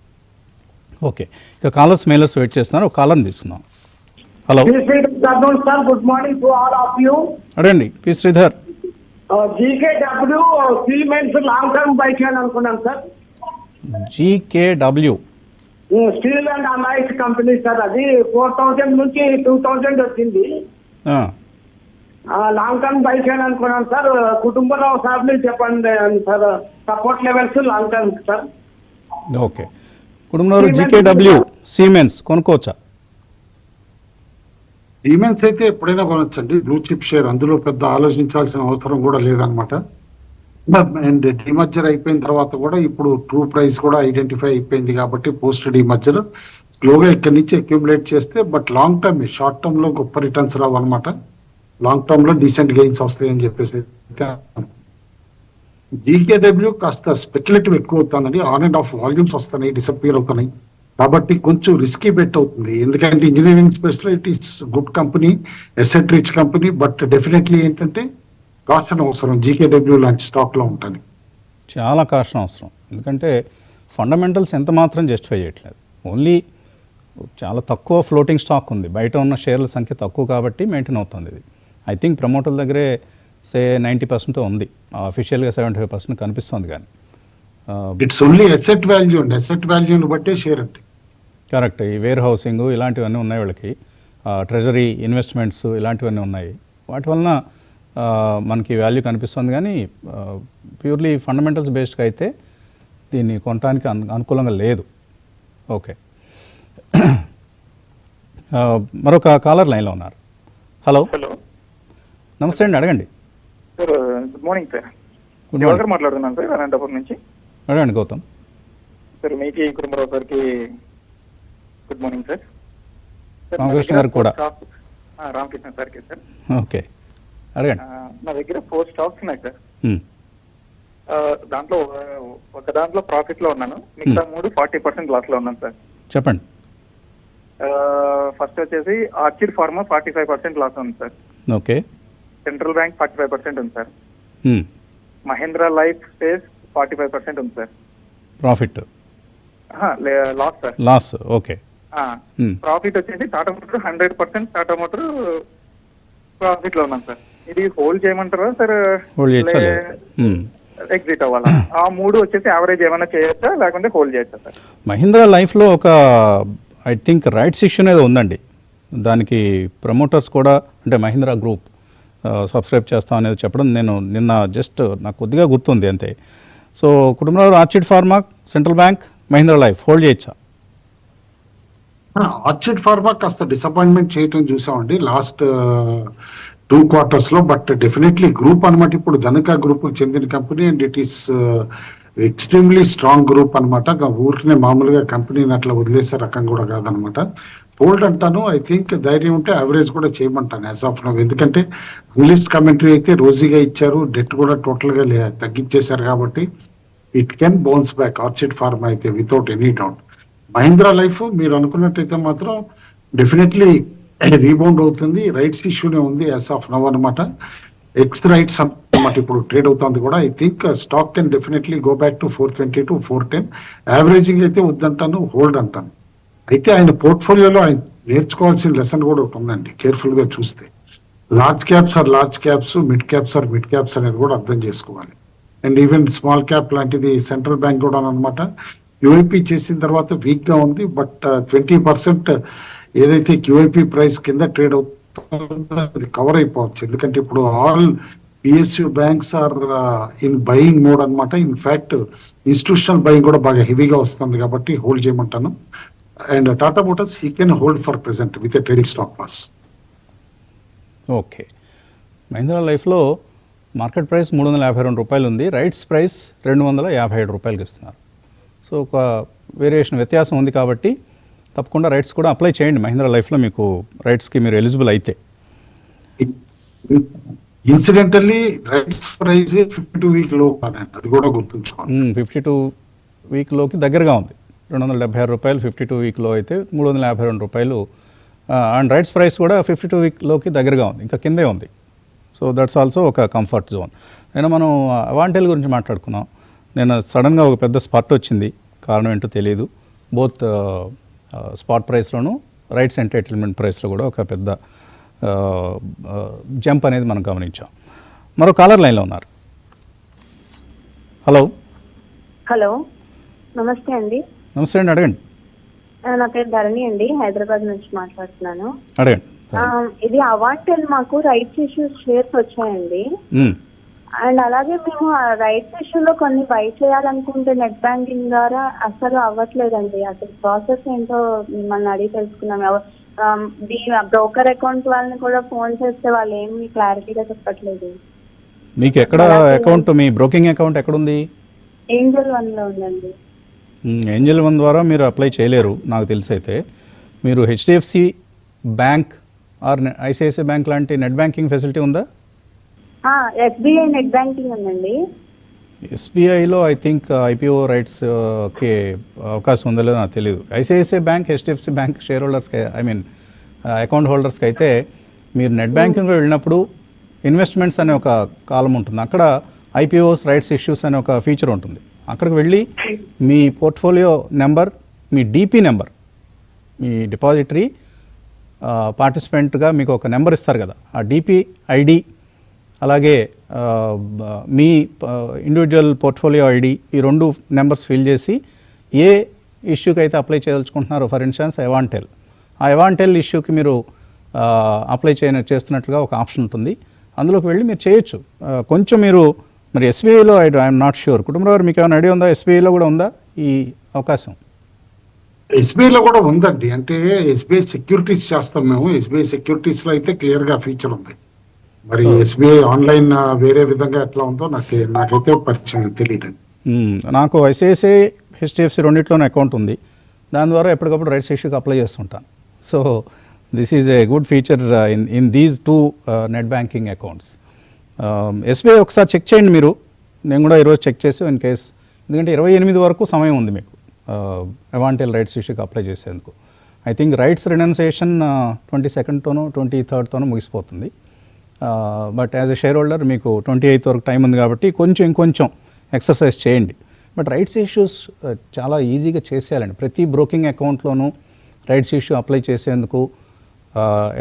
ఓకే, ఇక కాలర్స్ మెయిలర్స్ వెయిట్ చేస్తున్నారు. ఒక కాలర్ని తీసుకుందాం. Hello sir, good morning to all of you. అడండి, P Sridhar. GKW 3 months long term buy చేయాలనుకున్నాను సార్. GKW steel and alloys company sir, అది 4000 నుంచి 2000 వచ్చింది. ఆ, లాంగ్ టర్మ్ బై చేయాలనుకున్నాను సార్. కుటుంబరావు సార్ మీరు చెప్పండి sir, support levels long term sir. Okay. కుటుంబంలో జీకేడబ్ల్యూ సిమెన్స్ కొనుక్కోవచ్చా? సిమెన్స్ అయితే ఎప్పుడైనా కొనొచ్చండి, బ్లూ చిప్ షేర్, అందులో పెద్ద ఆలోచించాల్సిన అవసరం కూడా లేదనమాట. అండ్ డిమర్జర్ అయిపోయిన తర్వాత కూడా ఇప్పుడు ట్రూ ప్రైస్ కూడా ఐడెంటిఫై అయిపోయింది కాబట్టి పోస్ట్ డిమర్జర్ స్లోగా ఇక్కడి నుంచి అక్యూములేట్ చేస్తే, but long term, short term లో గొప్ప రిటర్న్స్ రావు అనమాట, లాంగ్ టర్మ్ లో డీసెంట్ గెయిన్స్ వస్తాయని చెప్పేసి. జీకేడబ్ల్యూ కాస్త స్పెక్యులేటివ్ ఎక్కువ అవుతుందండి, ఆన్ అండ్ ఆఫ్ వాల్యూమ్స్ వస్తున్నాయి, డిసప్పియర్ అవుతున్నాయి, కాబట్టి కొంచెం రిస్కీ బెట్ అవుతుంది. ఎందుకంటే ఇంజనీరింగ్ స్పేస్ లో it is good company, asset rich company, but definitely ఏంటంటే కాషన్ అవసరం జీకేడబ్ల్యూ లాంటి స్టాక్ లో ఉంటుంది. చాలా కాషన్ అవసరం, ఎందుకంటే ఫండమెంటల్స్ ఎంత మాత్రం జస్టిఫై చేయట్లేదు. ఓన్లీ చాలా తక్కువ ఫ్లోటింగ్ స్టాక్ ఉంది, బయట ఉన్న షేర్ల సంఖ్య తక్కువ కాబట్టి మెయింటైన్ అవుతుంది ఇది. ఐ థింక్ ప్రమోటర్ల దగ్గరే 90% ఉంది, అఫీషియల్గా 75% కనిపిస్తుంది. కానీ ఇట్స్ ఓన్లీ ఎసెట్ వాల్యూ అండి, ఎసెట్ వాల్యూని బట్టే షేర్ అండి. కరెక్ట్. ఈ వేర్ హౌసింగ్ ఇలాంటివన్నీ ఉన్నాయి వాళ్ళకి, ట్రెజరీ ఇన్వెస్ట్మెంట్స్ ఇలాంటివన్నీ ఉన్నాయి, వాటి వలన మనకి వాల్యూ కనిపిస్తుంది. కానీ ప్యూర్లీ ఫండమెంటల్స్ బేస్డ్గా అయితే దీన్ని కొనడానికి అనుకూలంగా లేదు. ఓకే. మరొక కాలర్ లైన్లో ఉన్నారు. హలో. హలో, నమస్తే అండి, అడగండి. Sir good morning sir. Good morning. Divakar మాట్లాడుతున్నాను సార్, అనంతపురం నుంచి. అడగండి గౌతమ్. సార్ మీకు కుటుంబరావు సార్కి గుడ్ మార్నింగ్ సార్. రామకృష్ణ గారికి కూడా. రామకృష్ణ సార్కి సార్. ఓకే, అడగండి. నా దగ్గర 4 స్టాక్స్ ఉన్నాయి సార్. మ్, దాంట్లో ఒక దాంట్లో ప్రాఫిట్ లో ఉన్నాను, మిగతా 3 40% లాస్ లో ఉన్నాను సార్. చెప్పండి. ఫస్ట్ వచ్చేసి ఆర్చిడ్ ఫార్మా 45% లాస్ ఉంది సార్. ఓకే. సెంట్రల్ బ్యాంక్ 45% ఉంది సార్. మ్, మహేంద్ర లైఫ్ స్పేస్ 45% ఉంది sir. Profit loss sir. Loss. Okay. Profit వచ్చేసి Tata motor 100% Tata motor profit లో ఉన్నాను సార్. ఇది హోల్డ్ చేయమంటారా సార్? హోల్డ్ చేయొచ్చా లేదా? ఎగ్జిట్ అవ్వాలా? ఆ 3 వచ్చేసి యావరేజ్ ఏమైనా చేయొచ్చా లేకుంటే హోల్డ్ చేయొచ్చా సార్? మహీంద్రా లైఫ్లో ఒక ఐ థింక్ రైట్స్ ఇష్యూ అనేది ఉందండి, దానికి ప్రమోటర్స్ కూడా అంటే మహీంద్రా గ్రూప్ సబ్స్క్రైబ్ చేస్తాం అనేది చెప్పడం నేను నిన్న జస్ట్ నాకు కొద్దిగా గుర్తుంది అంతే. సో కుటుంబంలో orchid pharma, central bank, Mahindra life hold చేయొచ్చా? ఆర్చిడ్ ఫార్మా కాస్త డిసప్పాయింట్మెంట్ చేయటం చూసామండి లాస్ట్ 2 quarters లో, బట్ డెఫినెట్లీ గ్రూప్ అనమాట, ఇప్పుడు ధనికా గ్రూప్ చెందిన company and it is extremely strong group అనమాట. ఊరికనే మామూలుగా కంపెనీని అట్లా వదిలేసే రకం కూడా కాదనమాట. హోల్డ్ అంటాను, ఐ థింక్ ధైర్యం ఉంటే యావరేజ్ కూడా చేయమంటాను యాజ్ ఆఫ్ నౌ, ఎందుకంటే అనలిస్ట్ కమెంటరీ అయితే రోజీగా ఇచ్చారు, డెట్ కూడా టోటల్ గా తగ్గించేశారు కాబట్టి it can bounce back Orchid pharma అయితే without any doubt. Mahindra life మీరు అనుకున్నట్టయితే మాత్రం డెఫినెట్లీ రీబౌండ్ అవుతుంది, రైట్స్ ఇష్యూనే ఉంది యాజ్ ఆఫ్ నవ్ అనమాట, ఎక్స్ రైట్స్ అనమాట ఇప్పుడు ట్రేడ్ అవుతుంది కూడా. I think stock can definitely go back to 420 to 410. యావరేజింగ్ అయితే వద్దంటాను, హోల్డ్ అంటాను. అయితే ఆయన పోర్ట్ఫోలియోలో ఆయన నేర్చుకోవాల్సిన లెసన్ కూడా ఒకటి ఉందండి, కేర్ఫుల్ గా చూస్తే. Large caps are large caps, mid caps are mid caps అనేది కూడా అర్థం చేసుకోవాలి. అండ్ ఈవెన్ స్మాల్ క్యాప్ లాంటిది సెంట్రల్ బ్యాంక్ కూడా అనమాట క్యూఐపీ చేసిన తర్వాత వీక్ గా ఉంది, బట్ 20% ఏదైతే క్యూఐపీ ప్రైస్ కింద ట్రేడ్ అవుతుందో అది కవర్ అయిపోవచ్చు, ఎందుకంటే ఇప్పుడు all PSU banks are in buying mode అనమాట. ఇన్ఫాక్ట్ ఇన్స్టిట్యూషనల్ బయింగ్ కూడా బాగా హెవీగా వస్తుంది కాబట్టి హోల్డ్ చేయమంటాను. And Tata Motors he can hold for present with a trading stop loss. Okay. Mahindra లైఫ్లో మార్కెట్ ప్రైస్ 352 రూపాయలు ఉంది, రైట్స్ ప్రైస్ 257 రూపాయలకి ఇస్తున్నారు. సో ఒక వేరియేషన్ వ్యత్యాసం ఉంది కాబట్టి తప్పకుండా రైట్స్ కూడా అప్లై చేయండి మహీంద్రా లైఫ్లో, మీకు రైట్స్కి మీరు ఎలిజిబుల్ అయితే. ఇన్సిడెంటల్లీ రైట్స్ ప్రైస్ 52 వీక్ లో అది కూడా గుర్తుంచుకోండి. 52 వీక్లోకి దగ్గరగా ఉంది, 276 రూపాయలు 52 వీక్లో అయితే 352 రూపాయలు. అండ్ రైట్స్ ప్రైస్ కూడా 52 వీక్లోకి దగ్గరగా ఉంది, ఇంకా కిందే ఉంది. సో దట్స్ ఆల్సో ఒక కంఫర్ట్ జోన్. నేను మనం అవాంటెల్ గురించి మాట్లాడుకున్నాం, నేను సడన్గా ఒక పెద్ద స్పాట్ వచ్చింది, కారణం ఏంటో తెలియదు. బోత్ స్పాట్ ప్రైస్లోను రైట్స్ ఎంటైటిల్మెంట్ ప్రైస్లో కూడా ఒక పెద్ద జంప్ అనేది మనం గమనించాం. మరో కాలర్ లైన్లో ఉన్నారు. హలో. హలో, నమస్తే అండి. నమస్తే అండి, అడగండి. నా పేరు ధరణి అండి, హైదరాబాద్ నుంచి మాట్లాడుతున్నాను. అడగండి. ఇది అవార్టెల్ మాకు రైట్స్ ఇష్యూస్ షేర్స్ వచ్చాయండి. అండ్ అలాగే మేము ఆ రైట్స్ ఇష్యూలో కొన్ని బై చేయాలనుకుంటే నెట్ బ్యాంకింగ్ ద్వారా అసలు అవ్వట్లేదండి. అసలు ప్రాసెస్ ఏంటో మిమ్మల్ని అడిగి తెలుసుకున్నాం. బ్రోకర్ అకౌంట్ వాళ్ళని కూడా ఫోన్ చేస్తే వాళ్ళు ఏమి క్లారిటీగా చెప్పట్లేదు. మీకు ఎక్కడ అకౌంట్, మీ బ్రోకింగ్ అకౌంట్ ఎక్కడుంది? ఏంజల్ 1లో ఉందండి. ఏంజల్ 1 ద్వారా మీరు అప్లై చేయలేరు నాకు తెలిసి. అయితే మీరు HDFC bank or ICICI bank లాంటి నెట్ బ్యాంకింగ్ ఫెసిలిటీ ఉందా? ఎస్బీఐ నెట్ బ్యాంకింగ్ ఉందండి. ఎస్బీఐలో ఐ థింక్ ఐపీఓ రైట్స్కి అవకాశం ఉందో లేదో నాకు తెలియదు. ICICI bank, HDFC bank share హోల్డర్స్కి, ఐ మీన్ అకౌంట్ హోల్డర్స్కి అయితే మీరు నెట్ బ్యాంకింగ్లో వెళ్ళినప్పుడు ఇన్వెస్ట్మెంట్స్ అనే ఒక కాలం ఉంటుంది. అక్కడ ఐపీఓస్ రైట్స్ ఇష్యూస్ అనే ఒక ఫీచర్ ఉంటుంది. అక్కడికి వెళ్ళి మీ పోర్ట్ఫోలియో నెంబర్, మీ డిపి నెంబర్, మీ డిపాజిటరీ పార్టిసిపెంట్గా మీకు ఒక నెంబర్ ఇస్తారు కదా, ఆ డిపి ఐడి, అలాగే మీ ఇండివిజువల్ పోర్ట్ఫోలియో ఐడి, ఈ 2 నెంబర్స్ ఫిల్ చేసి ఏ ఇష్యూకి అయితే అప్లై చేయదలుచుకుంటున్నారో, ఫర్ ఇన్స్టెన్స్ అవాంటెల్, ఆ అవాంటెల్ ఇష్యూకి మీరు అప్లై చేస్తున్నట్లుగా ఒక ఆప్షన్ ఉంటుంది. అందులోకి వెళ్ళి మీరు చేయొచ్చు. కొంచెం మీరు మరి ఎస్బీఐలో ఐఎమ్ నాట్ ష్యూర్. కుటుంబరావు గారు మీకు ఏమైనా ఐడియా ఉందా? ఎస్బీఐలో కూడా ఉందా ఈ అవకాశం? ఎస్బీఐలో కూడా ఉందండి. అంటే ఎస్బీఐ సెక్యూరిటీస్ చేస్తాం మేము. ఎస్బీఐ సెక్యూరిటీస్ లో అయితే క్లియర్ గా ఫీచర్ ఉంది. మరి ఎస్బీఐ ఆన్లైన్ వేరే విధంగా ఎట్లా ఉందో నాకైతే పరిచయం తెలియదు. నాకు ఐసిఐసిఐ, హెచ్డిఎఫ్సి రెండిట్లోనే అకౌంట్ ఉంది. దాని ద్వారా ఎప్పటికప్పుడు రైట్స్ ఇష్యూకి అప్లై చేస్తుంటాను. So this is a good feature in these 2 net banking accounts. SBI ఒకసారి చెక్ చేయండి మీరు. నేను కూడా ఈరోజు చెక్ చేసి ఇన్ కేస్, ఎందుకంటే 28 వరకు సమయం ఉంది మీకు అవాంటెల్ రైట్స్ ఇష్యూకి అప్లై చేసేందుకు. ఐ థింక్ రైట్స్ రెనౌన్సియేషన్ 22 23 ముగిసిపోతుంది. But as a share holder మీకు 28 వరకు టైం ఉంది కాబట్టి ఇంకొంచెం ఎక్సర్సైజ్ చేయండి. బట్ రైట్స్ ఇష్యూస్ చాలా ఈజీగా చేసేయాలండి. ప్రతి బ్రోకింగ్ అకౌంట్లోనూ రైట్స్ ఇష్యూ అప్లై చేసేందుకు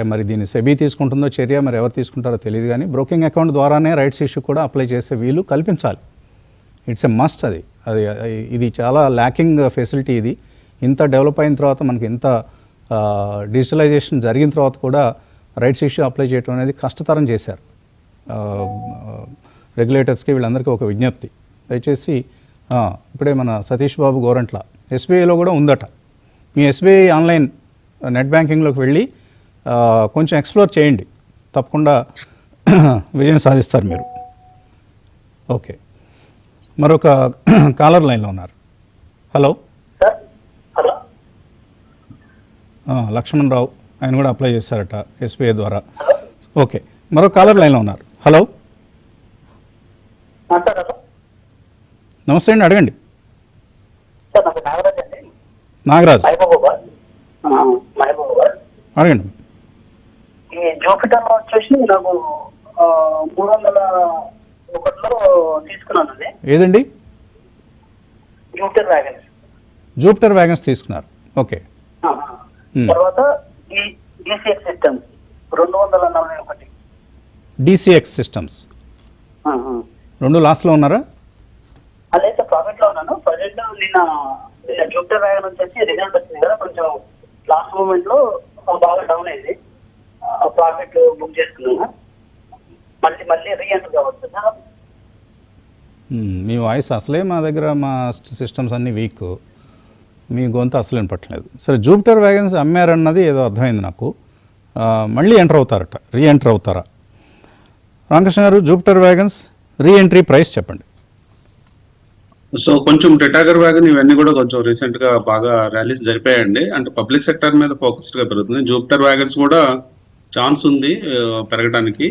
మరి దీన్ని సెబీ తీసుకుంటుందో చర్య, మరి ఎవరు తీసుకుంటారో తెలియదు, కానీ బ్రోకింగ్ అకౌంట్ ద్వారానే రైట్స్ ఇష్యూ కూడా అప్లై చేసే వీలు కల్పించాలి. It's a must. ఇది చాలా ల్యాకింగ్ ఫెసిలిటీ. ఇది ఇంత డెవలప్ అయిన తర్వాత, మనకి ఇంత డిజిటలైజేషన్ జరిగిన తర్వాత కూడా రైట్స్ ఇష్యూ అప్లై చేయడం అనేది కష్టతరం చేశారు. రెగ్యులేటర్స్కి, వీళ్ళందరికీ ఒక విజ్ఞప్తి, దయచేసి ఇప్పుడే మన సతీష్ బాబు గోరంట్ల ఎస్బీఐలో కూడా ఉందట. మీ ఎస్బీఐ ఆన్లైన్ నెట్ బ్యాంకింగ్లోకి వెళ్ళి కొంచెం ఎక్స్ప్లోర్ చేయండి, తప్పకుండా విజయం సాధిస్తారు మీరు. ఓకే, మరొక కాలర్ లైన్లో ఉన్నారు. హలో. లక్ష్మణ్ రావు, ఆయన కూడా అప్లై చేశారట ఎస్బీఐ ద్వారా. ఓకే, మరొక కాలర్ లైన్లో ఉన్నారు. హలో, నమస్తే అండి, అడగండి. నాగరాజు, అడగండి. ఈ జూపిటర్ వచ్చేసి నాకు 301లో తీసుకున్నాను. ఏదండి? జూపిటర్ వ్యాగన్స్ తీసుకున్నారు. ఓకే. తర్వాత ఈ డిసిఎక్స్ సిస్టమ్స్ 241. డిసిఎక్స్ సిస్టమ్స్ 2 లాస్ట్లో ఉన్నారా? అదైతే ప్రాఫిట్ లో ఉన్నాను. ప్రజెంట్ నిన్న జూపిటర్ వ్యాగన్ వచ్చేసి రిజల్ట్ వచ్చింది కదా, కొంచెం లాస్ట్ మూమెంట్ లో బాగా డౌన్ అయింది. ప్రాఫిట్ బుక్ చేసుకున్నాను. మళ్ళీ రీఎంటర్ కావచ్చు సార్. మీ వాయిస్ అసలే మా దగ్గర మా సిస్టమ్స్ అన్నీ వీక్, మీ గొంతు అసలు వినపట్లేదు. సరే, జూపిటర్ వ్యాగన్స్ అమ్మారన్నది ఏదో అర్థమైంది నాకు. మళ్ళీ ఎంటర్ అవుతారట, రీఎంటర్ అవుతారా? రామకృష్ణ గారు, జూపిటర్ వ్యాగన్స్ రీఎంట్రీ ప్రైస్ చెప్పండి. సో కొంచెం టెటాగర్ వ్యాగన్ ఇవన్నీ కూడా కొంచెం రీసెంట్ గా బాగా ర్యాలీస్ జరిపాయండి. అంటే పబ్లిక్ సెక్టర్ మీద ఫోకస్డ్ గా పెరుగుతుంది. జూపిటర్ వ్యాగన్స్ కూడా ఛాన్స్ ఉంది పెరగడానికి.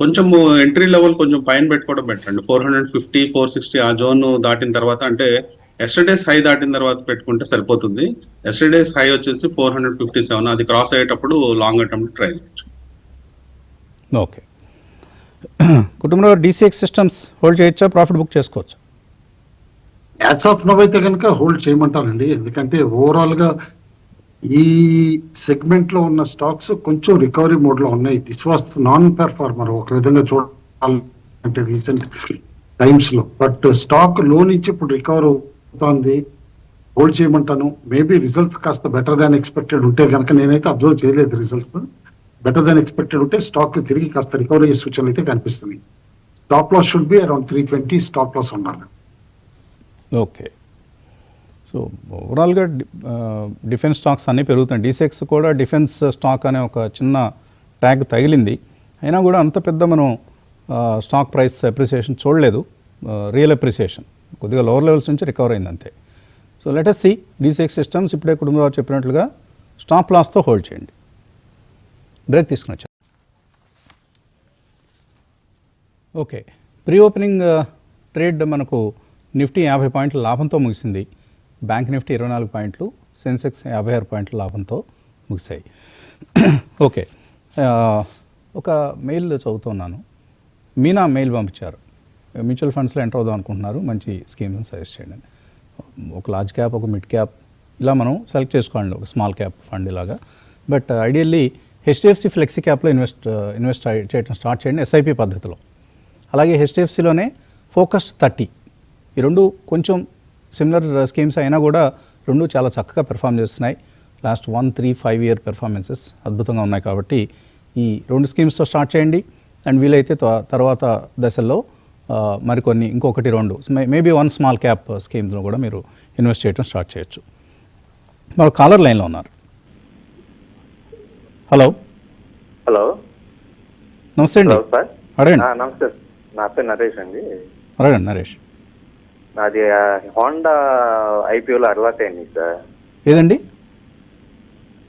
కొంచెం ఎంట్రీ లెవెల్ కొంచెం పైన పెట్టుకోవడం బెటర్ అండి. 450, 460 ఆ జోన్ దాటిన తర్వాత, అంటే ఎస్టర్డేస్ హై దాటిన తర్వాత పెట్టుకుంటే సరిపోతుంది. ఎస్టర్డేస్ హై వచ్చేసి 457, అది క్రాస్ అయ్యేటప్పుడు లాంగ్ అటెంప్ట్ ట్రై చేయొచ్చు. ఓకే, కుటుంబంలో డిసిఎక్స్ సిస్టమ్స్ హోల్డ్ చేయొచ్చా, ప్రాఫిట్ బుక్ చేసుకోవచ్చా? యాజ్ ఆఫ్ నౌ అయితే కనుక హోల్డ్ చేయమంటానండి. ఎందుకంటే ఓవరాల్ గా ఈ సెగ్మెంట్ లో ఉన్న స్టాక్స్ కొంచెం రికవరీ మోడ్ లో ఉన్నాయి. దిస్ వాస్ నాన్ పెర్ఫార్మర్ ఒక విధంగా చూడాలంటే రీసెంట్ టైమ్స్ లో. బట్ స్టాక్ లో నుంచి ఇప్పుడు రికవర్ అవుతుంది. హోల్డ్ చేయమంటాను. మేబీ రిజల్ట్స్ కాస్త బెటర్ దాన్ ఎక్స్పెక్టెడ్ ఉంటే కనుక, నేనైతే అబ్జర్వ్ చేయలేదు రిజల్ట్స్, బెటర్ దాన్ ఎక్స్పెక్టెడ్ ఉంటే స్టాక్ తిరిగి కాస్త రికవరీ అయ్యే సూచనలు అయితే కనిపిస్తుంది. Stop loss should be around 320 stop loss ఉండాలి. ఓకే. సో ఓవరాల్గా డిఫెన్స్ స్టాక్స్ అన్నీ పెరుగుతున్నాయి. డీసెక్స్ కూడా డిఫెన్స్ స్టాక్ అనే ఒక చిన్న ట్యాగ్ తగిలింది, అయినా కూడా అంత పెద్ద మనం స్టాక్ ప్రైస్ అప్రిసియేషన్ చూడలేదు. రియల్ అప్రిసియేషన్ కొద్దిగా లోవర్ లెవెల్స్ నుంచి రికవర్ అయింది అంతే. So let us see DCX Systems ఇప్పుడే కుటుంబరావు చెప్పినట్లుగా స్టాప్ లాస్తో హోల్డ్ చేయండి. బ్రేక్ తీసుకుని వచ్చారు. ఓకే, ప్రీ ఓపెనింగ్ ట్రేడ్ మనకు నిఫ్టీ 50 పాయింట్ల లాభంతో ముగిసింది. బ్యాంక్ నిఫ్టీ 24 పాయింట్లు, సెన్సెక్స్ 56 పాయింట్ల లాభంతో ముగిశాయి. ఓకే, ఒక మెయిల్ చదువుతున్నాను. మీనా మెయిల్ పంపించారు. మ్యూచువల్ ఫండ్స్లో ఎంటర్ అవుదాం అనుకుంటున్నారు, మంచి స్కీమ్స్ సజెస్ట్ చేయండి. ఒక లార్జ్ క్యాప్, ఒక మిడ్ క్యాప్, ఇలా మనం సెలెక్ట్ చేసుకోండి, ఒక స్మాల్ క్యాప్ ఫండ్ ఇలాగా. బట్ ఐడియల్లీ హెచ్డిఎఫ్సి ఫ్లెక్సీ క్యాప్లో ఇన్వెస్ట్ చేయడం స్టార్ట్ చేయండి ఎస్ఐపి పద్ధతిలో. అలాగే హెచ్డిఎఫ్సిలోనే ఫోకస్డ్ 30, ఈ రెండు కొంచెం సిమిలర్ స్కీమ్స్ అయినా కూడా రెండు చాలా చక్కగా పెర్ఫామ్ చేస్తున్నాయి. లాస్ట్ 1, 3, 5 ఇయర్ పెర్ఫార్మెన్సెస్ అద్భుతంగా ఉన్నాయి. కాబట్టి ఈ రెండు స్కీమ్స్తో స్టార్ట్ చేయండి. అండ్ వీలైతే తర్వాత దశల్లో మరికొన్ని ఇంకొకటి రెండు మేబీ 1 స్మాల్ క్యాప్ స్కీమ్స్లో కూడా మీరు ఇన్వెస్ట్ చేయడం స్టార్ట్ చేయొచ్చు. మరి కాలర్ లైన్లో ఉన్నారు. హలో హలో, నమస్తే అండి. సార్ అడగండి. నమస్తే, నా పేరు నరేష్ అండి. అడగండి నరేష్. నాది హోండా ఐపీఓలో అలవాటు అయింది సార్. ఏదండి?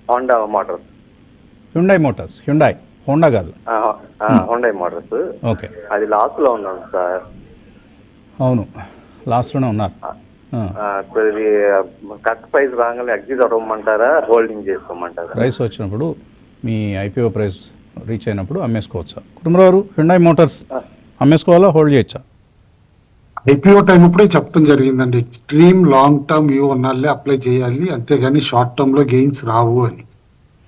Honda Motors. Hyundai Motors. Honda కాదు, హోండా మోటార్స్. ఓకే, అది లాస్ లో ఉన్నాను సార్. అవును, లాస్ట్లోనే ఉన్నారు. ఇప్పుడు ఇది కరెక్ట్ ప్రైస్ రాగానే ఎగ్జిట్ అవ్వమంటారా, హోల్డింగ్ చేసుకోమంటారా? ప్రైస్ వచ్చినప్పుడు మీ ఐపీఓ ప్రైస్ రీచ్ అయినప్పుడు అమ్మేసుకోవచ్చా? కుటుంబరావు, హ్యుండాయ్ మోటార్స్ అమ్మేసుకోవాలా, హోల్డ్ చేయొచ్చా? ఐపీఓ టైం అప్పుడే చెప్పడం జరిగిందండి, ఎక్స్ట్రీమ్ లాంగ్ టర్మ్ వ్యూ ఉన్నాళ్ళే అప్లై చేయాలి, అంతేగాని షార్ట్ టర్మ్ లో గెయిన్స్ రావు అని.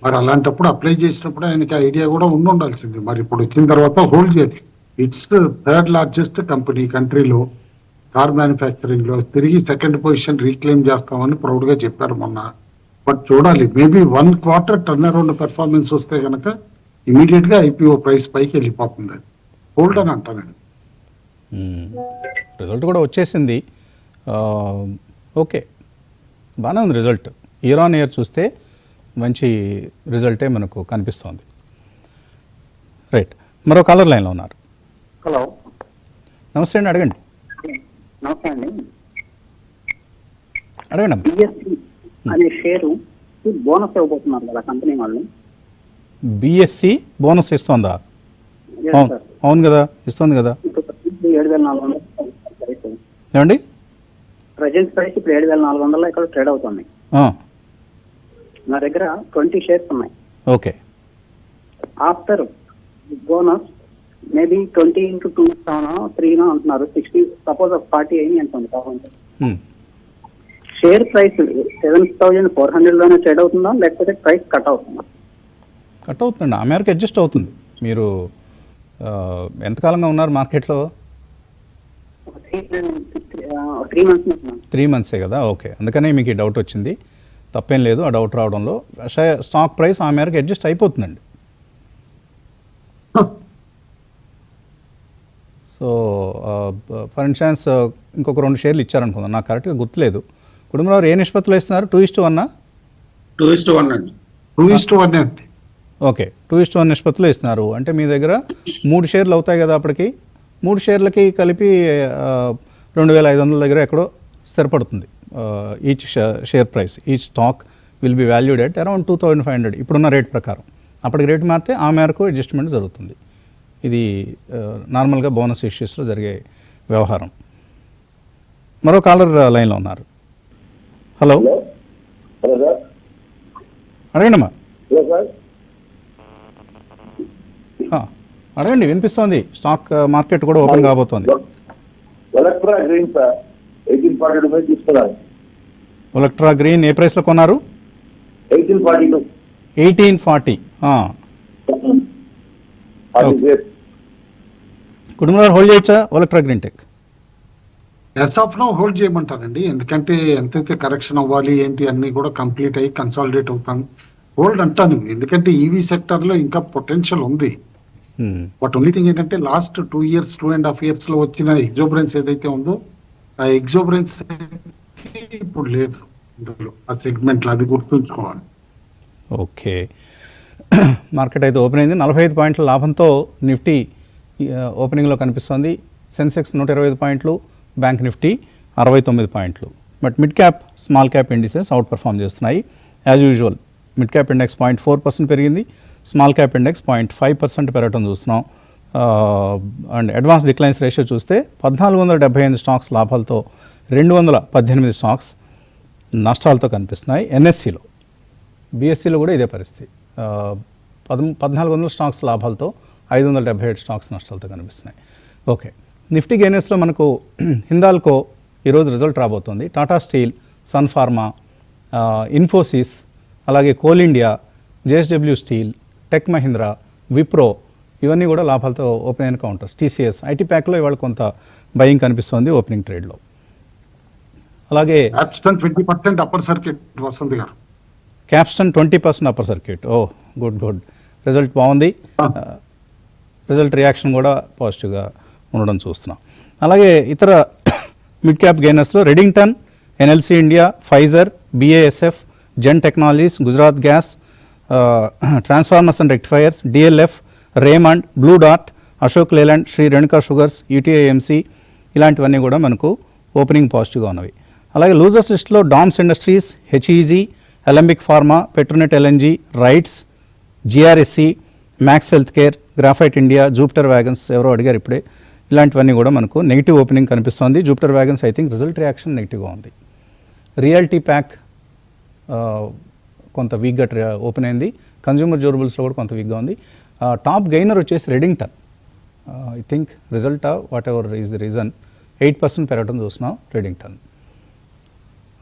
మరి అలాంటప్పుడు అప్లై చేసినప్పుడు ఆయనకి ఐడియా కూడా ఉండాల్సింది. మరి ఇప్పుడు వచ్చిన తర్వాత హోల్డ్ చేయాలి. ఇట్స్ 3rd లార్జెస్ట్ కంపెనీ కంట్రీలో కార్ మ్యానుఫ్యాక్చరింగ్ లో. తిరిగి 2nd పొజిషన్ రీక్లెయిమ్ చేస్తామని ప్రౌడ్ గా చెప్పారు మొన్న. బట్ చూడాలి, maybe 1 quarter turn around performance వస్తే కనుక ఇమీడియట్ గా ఐపీఓ ప్రైస్ పైకి వెళ్ళిపోతుంది. అది హోల్డ్ అని అంటానండి. రిజల్ట్ కూడా వచ్చేసింది. ఓకే, బాగానే ఉంది రిజల్ట్. ఇయర్ ఆన్ ఇయర్ చూస్తే మంచి రిజల్టే మనకు కనిపిస్తోంది. రైట్, మరో కాలర్ లైన్లో ఉన్నారు. హలో, నమస్తే అండి. అడగండి. నమస్తే అండి. అడగండి. బిఎస్సి అనే షేరు బోనస్ ఇవ్వబోతున్నారు కదా కంపెనీ వాళ్ళు. బిఎస్సి బోనస్ ఇస్తోందా? అవును కదా, ఇస్తుంది కదా. 7,400 ఏమండి? ప్రజెంట్ ప్రైస్ ఇప్పుడు 7,400 ఇక్కడ ట్రేడ్ అవుతుంది. నా దగ్గర 20 షేర్స్ ఉన్నాయి. Okay, after bonus maybe 20 into 2 3 అంటున్నారు. 60 సపోజ్ 40 అయింది అనుకోండి కావాలంటే. షేర్ ప్రైస్ 7,400 లోనే ట్రేడ్ అవుతుందా, లేకపోతే ప్రైస్ కట్ అవుతుందా? కట్ అవుతుందండి, ఆ మేరకు అడ్జస్ట్ అవుతుంది. మీరు ఎంతకాలంగా ఉన్నారు మార్కెట్లో? 3 months. 3 monthsే కదా. ఓకే, అందుకనే మీకు ఈ డౌట్ వచ్చింది. తప్పేం లేదు ఆ డౌట్ రావడంలో. స్టాక్ ప్రైస్ ఆ మేరకు అడ్జస్ట్ అయిపోతుందండి. సో ఫర్ ఇన్స్టాన్స్ ఇంకొక 2 షేర్లు ఇచ్చారనుకుందాం, నాకు కరెక్ట్గా గుర్తులేదు. కుటుంబంలో ఏ నిష్పత్తిలో ఇస్తున్నారు? 2:1? 2:1 అండి. 2:1 అండి. ఓకే, 2:1 నిష్పత్తిలో ఇస్తున్నారు. అంటే మీ దగ్గర 3 షేర్లు అవుతాయి కదా. అప్పటికి 3 షేర్లకి కలిపి 2,500 దగ్గర ఎక్కడో స్థిరపడుతుంది. Each share price, each stock will be valued at around 2,500 ఇప్పుడున్న రేట్ ప్రకారం. అప్పటికి రేటు మారితే ఆ మేరకు అడ్జస్ట్మెంట్ జరుగుతుంది. ఇది నార్మల్గా బోనస్ ఇష్యూస్లో జరిగే వ్యవహారం. మరో కాలర్ లైన్లో ఉన్నారు. హలో, అడగండి అమ్మా. అడగండి, వినిపిస్తోంది. స్టాక్ మార్కెట్ కూడా ఓపెన్ కాబోతోంది. ఒలెక్ట్రా గ్రీన్ ఏ ప్రైస్లో కొన్నారు? 1840. కుటుంబంలో హోల్డ్ చేయొచ్చా Olectra Green Tech? As of now hold చేయమంటారండి, ఎందుకంటే ఎంతైతే కరెక్షన్ అవ్వాలి ఏంటి అన్ని కూడా కంప్లీట్ అయ్యి కన్సాలిడేట్ అవుతాను, హోల్డ్ అంటాను. ఎందుకంటే ఈవీ సెక్టర్ లో ఇంకా పొటెన్షియల్ ఉంది. బట్ ఓన్లీ థింగ్ ఏంటంటే లాస్ట్ 2.5 years లో వచ్చిన ఎగ్జోబరెన్స్ ఏదైతే ఉందో ఆ ఎగ్జోబరెన్స్ ఇప్పుడు లేదు ఇందులో, ఆ సెగ్మెంట్ లో, అది గుర్తుంచుకోవాలి. ఓకే, మార్కెట్ అయితే ఓపెన్ అయింది 45 పాయింట్ల లాభంతో నిఫ్టీ ఓపెనింగ్లో కనిపిస్తుంది. సెన్సెక్స్ 125 పాయింట్లు, బ్యాంక్ నిఫ్టీ 69 పాయింట్లు. But mid cap small cap indices outperform చేస్తున్నాయి as usual. Mid cap index 0.4% పెరిగింది, స్మాల్ క్యాప్ ఇండెక్స్ 0.5% పెరగటం చూస్తున్నాం. అండ్ అడ్వాన్స్ డిక్లైన్స్ రేషియో చూస్తే 1478 స్టాక్స్ లాభాలతో 218 స్టాక్స్ నష్టాలతో కనిపిస్తున్నాయి. ఎన్ఎస్సిలో, బిఎస్సిలో కూడా ఇదే పరిస్థితి. 1400 స్టాక్స్ లాభాలతో 577 స్టాక్స్ నష్టాలతో కనిపిస్తున్నాయి. ఓకే, నిఫ్టీ గెయినర్స్లో మనకు హిందాల్కో ఈరోజు రిజల్ట్ రాబోతోంది. Tata Steel, Sun Pharma, Infosys, అలాగే Coal India, JSW Steel, Tech Mahindra, Wipro ఇవన్నీ కూడా లాభాలతో ఓపెన్ అయిన కౌంటర్స్. టీసీఎస్, ఐటీ ప్యాక్లో ఇవాళ కొంత బయింగ్ కనిపిస్తోంది ఓపెనింగ్ ట్రేడ్లో. అలాగే Capston 20% upper circuit Vasant garu. Capston 20% upper circuit. Oh good good, result బాగుంది. రిజల్ట్ రియాక్షన్ కూడా పాజిటివ్గా ఉండడం చూస్తున్నాం. అలాగే ఇతర మిడ్ క్యాప్ గెయినర్స్లో Redington, NLC India, Pfizer, BASF, Zen Technologies, Gujarat Gas, Transformers and Rectifiers, DLF, Raymond, Blue Dart, Ashok Leyland, Shri Renuka Sugars, UTI AMC ఇలాంటివన్నీ కూడా మనకు ఓపెనింగ్ పాజిటివ్గా ఉన్నవి. అలాగే లూజర్స్ లిస్ట్లో డామ్స్ industries, HEG, Alembic Pharma, Petronet LNG, RITES, GRSE, Max Healthcare, Graphite India, Jupiter wagons ఎవరో అడిగారు ఇప్పుడే, ఇలాంటివన్నీ కూడా మనకు నెగిటివ్ ఓపెనింగ్ కనిపిస్తోంది. Jupiter wagons I think result reaction నెగిటివ్గా ఉంది. రియాలిటీ ప్యాక్ కొంత వీక్గా ఓపెన్ అయింది. కన్జ్యూమర్ డ్యూరబుల్స్లో కూడా కొంత వీక్గా ఉంది. టాప్ గెయినర్ వచ్చేసి Redington. I think result what ever is the reason 8% పెరగడం చూస్తున్నాం రెడింగ్టన్.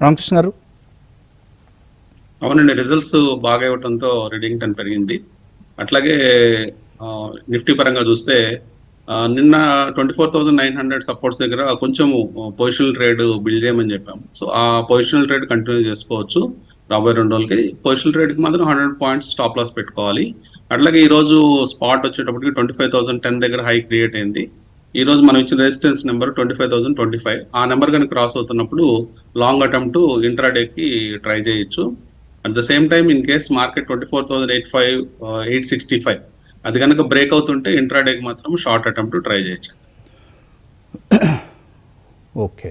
రామకృష్ణ గారు. అవునండి, రిజల్ట్స్ బాగా ఇవ్వడంతో రెడింగ్టన్ పెరిగింది. అట్లాగే నిఫ్టీ పరంగా చూస్తే నిన్న 24,900 సపోర్ట్స్ దగ్గర కొంచెం పొజిషనల్ ట్రేడ్ బిల్డ్ చేయమని చెప్పాము. సో ఆ పొజిషనల్ ట్రేడ్ కంటిన్యూ చేసుకోవచ్చు రాబోయే 2 రోజులకి. పొజిషనల్ ట్రేడ్కి మాత్రం 100 పాయింట్స్ స్టాప్ లాస్ పెట్టుకోవాలి. అట్లాగే ఈ రోజు స్పాట్ వచ్చేటప్పటికి 25,010 దగ్గర హై క్రియేట్ అయింది. ఈ రోజు మనం ఇచ్చిన రెసిస్టెన్స్ నెంబర్ 25,025. ఆ నెంబర్ కనుక క్రాస్ అవుతున్నప్పుడు లాంగ్ అటెంప్ట్ ఇంట్రాడేకి ట్రై చేయొచ్చు. At the same time in case market 24,085, 865 అది కనుక బ్రేక్ అవుతుంటే ఇంట్రాడేకి మాత్రం షార్ట్ అటెంప్ట్ ట్రై చేయొచ్చు. ఓకే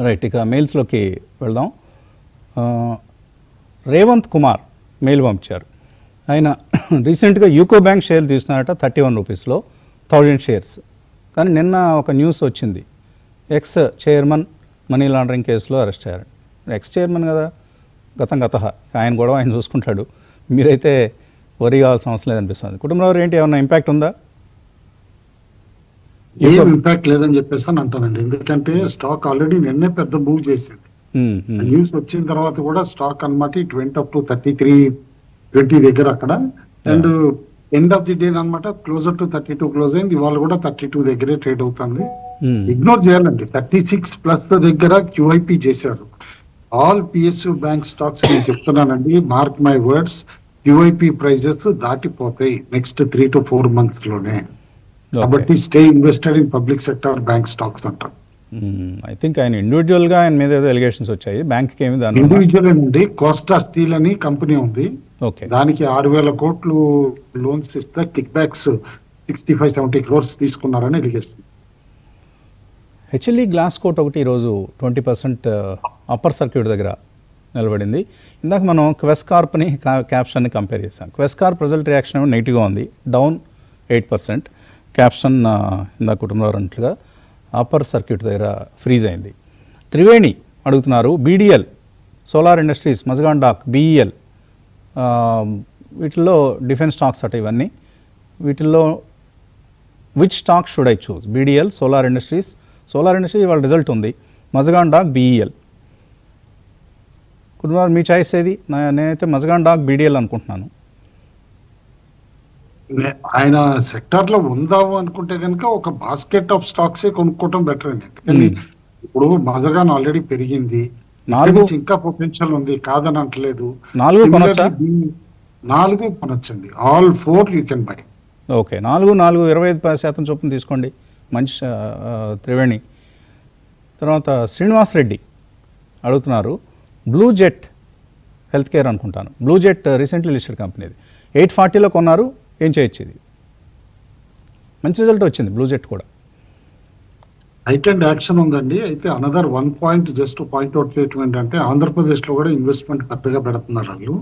రైట్, ఇక మెయిల్స్లోకి వెళ్దాం. రేవంత్ కుమార్ మెయిల్ పంపించారు. ఆయన రీసెంట్గా యూకో బ్యాంక్ షేర్లు తీసుకున్నారట 31 రూపీస్లో 1000 షేర్స్. కానీ నిన్న ఒక న్యూస్ వచ్చింది, ఎక్స్ చైర్మన్ మనీ లాండరింగ్ కేసులో అరెస్ట్ అయ్యారు. ఎక్స్ చైర్మన్ కదా, గతం ఆయన గొడవ ఆయన చూసుకుంటాడు, మీరైతే వరి కావాల్సిన అవసరం లేదనిపిస్తుంది. కుటుంబంలో ఏంటి ఏమన్నా ఇంపాక్ట్ ఉందా? ఏం ఇంపాక్ట్ లేదని చెప్పేసి అని అంటానండి, ఎందుకంటే స్టాక్ ఆల్రెడీ నిన్నే పెద్ద మూవ్ చేసింది. న్యూస్ వచ్చిన తర్వాత కూడా స్టాక్ అన్నమాట ఇట్ వెంట్ అప్ టు 33.20 దగ్గర అక్కడ, and end of the day అనమాట క్లోజర్ టు 32 క్లోజ్ అయింది. ఇవాళ కూడా 32 దగ్గరే ట్రేడ్ అవుతుంది. ఇగ్నోర్ చేయాలండి, 36+ దగ్గర క్యూఐపీ చేశారు. ఆల్ పిఎస్యు బ్యాంక్ స్టాక్స్ నేను చెప్తున్నానండి, mark my words, QIP prices దాటిపోతాయి నెక్స్ట్ 3 to 4 months లోనే. కాబట్టి stay invested in public sector bank stocks అంటారు. ఐ థింక్ ఆయన ఇండివిజువల్గా ఆయన మీద ఏదో ఎలిగేషన్స్ వచ్చాయి, బ్యాంక్కి ఏమి దాని ఇండివిజువల్ అండి. కోస్టా స్టీల్ అని కంపెనీ ఉంది, దానికి 6,000 కోట్లు లోన్స్ ఇస్తే కిక్ బ్యాక్స్ 65-70 crores తీసుకున్నారని ఎలిగేషన్. హెచ్ఎల్ఈ గ్లాస్ కోట్ ఒకటి ఈరోజు 20% అప్పర్ సర్క్యూట్ దగ్గర నిలబడింది. ఇందాక మనం క్వెస్ కార్ప్ని క్యాప్షన్ని కంపేర్ చేసాం. క్వెస్ కార్ప్ రిజల్ట్ రియాక్షన్ ఏమో నెగిటివ్గా ఉంది, డౌన్ 8%. క్యాప్షన్ ఇందాక కుటుంబంలో అన్నట్లుగా అప్పర్ సర్క్యూట్ దగ్గర ఫ్రీజ్ అయింది. త్రివేణి అడుగుతున్నారు, BDL, Solar Industries, Mazagon Dock, BEL వీటిల్లో డిఫెన్స్ స్టాక్స్ అట ఇవన్నీ. వీటిల్లో which stock should I choose? BDL, Solar Industries వాళ్ళ రిజల్ట్ ఉంది, మజగాన్ డాక్, బీఈఎల్. కుటుంబాలు మీ చాయిస్ ఏది? నేనైతే మజగాన్ డాక్, బీడీఎల్ అనుకుంటున్నాను. ఆయన సెక్టార్ లో ఉందాము అనుకుంటే కనుక ఒక బాస్కెట్ ఆఫ్ స్టాక్స్ కొనుక్కోవటం బెటర్ అండి. ఎందుకని ఇప్పుడు మజగాన్ ఆల్రెడీ పెరిగింది, నాలుగు ఇంకా పొటెన్షియల్ ఉంది, కాదని అంటలేదు. 4 కొనొచ్చా? 4 కొనొచ్చండి. All 4 you can buy. Okay, 4 25% చొప్పున తీసుకోండి. మంచి త్రివేణి. తర్వాత శ్రీనివాస్ రెడ్డి అడుగుతున్నారు, బ్లూ జెట్ హెల్త్ కేర్ అనుకుంటాను. బ్లూ జెట్ రీసెంట్లీ లిస్టెడ్ కంపెనీది, 840లో కొన్నారు. ఏం చేయొచ్చు? ఇది మంచి రిజల్ట్ వచ్చింది బ్లూ జెట్ కూడా. హైట్ అండ్ యాక్షన్ ఉందండి. అయితే అనదర్ 1 పాయింట్ జస్ట్ పాయింట్అవుట్ చేయటం ఏంటంటే ఆంధ్రప్రదేశ్ లో కూడా ఇన్వెస్ట్మెంట్ పెద్దగా పెడుతున్నారు వాళ్ళు.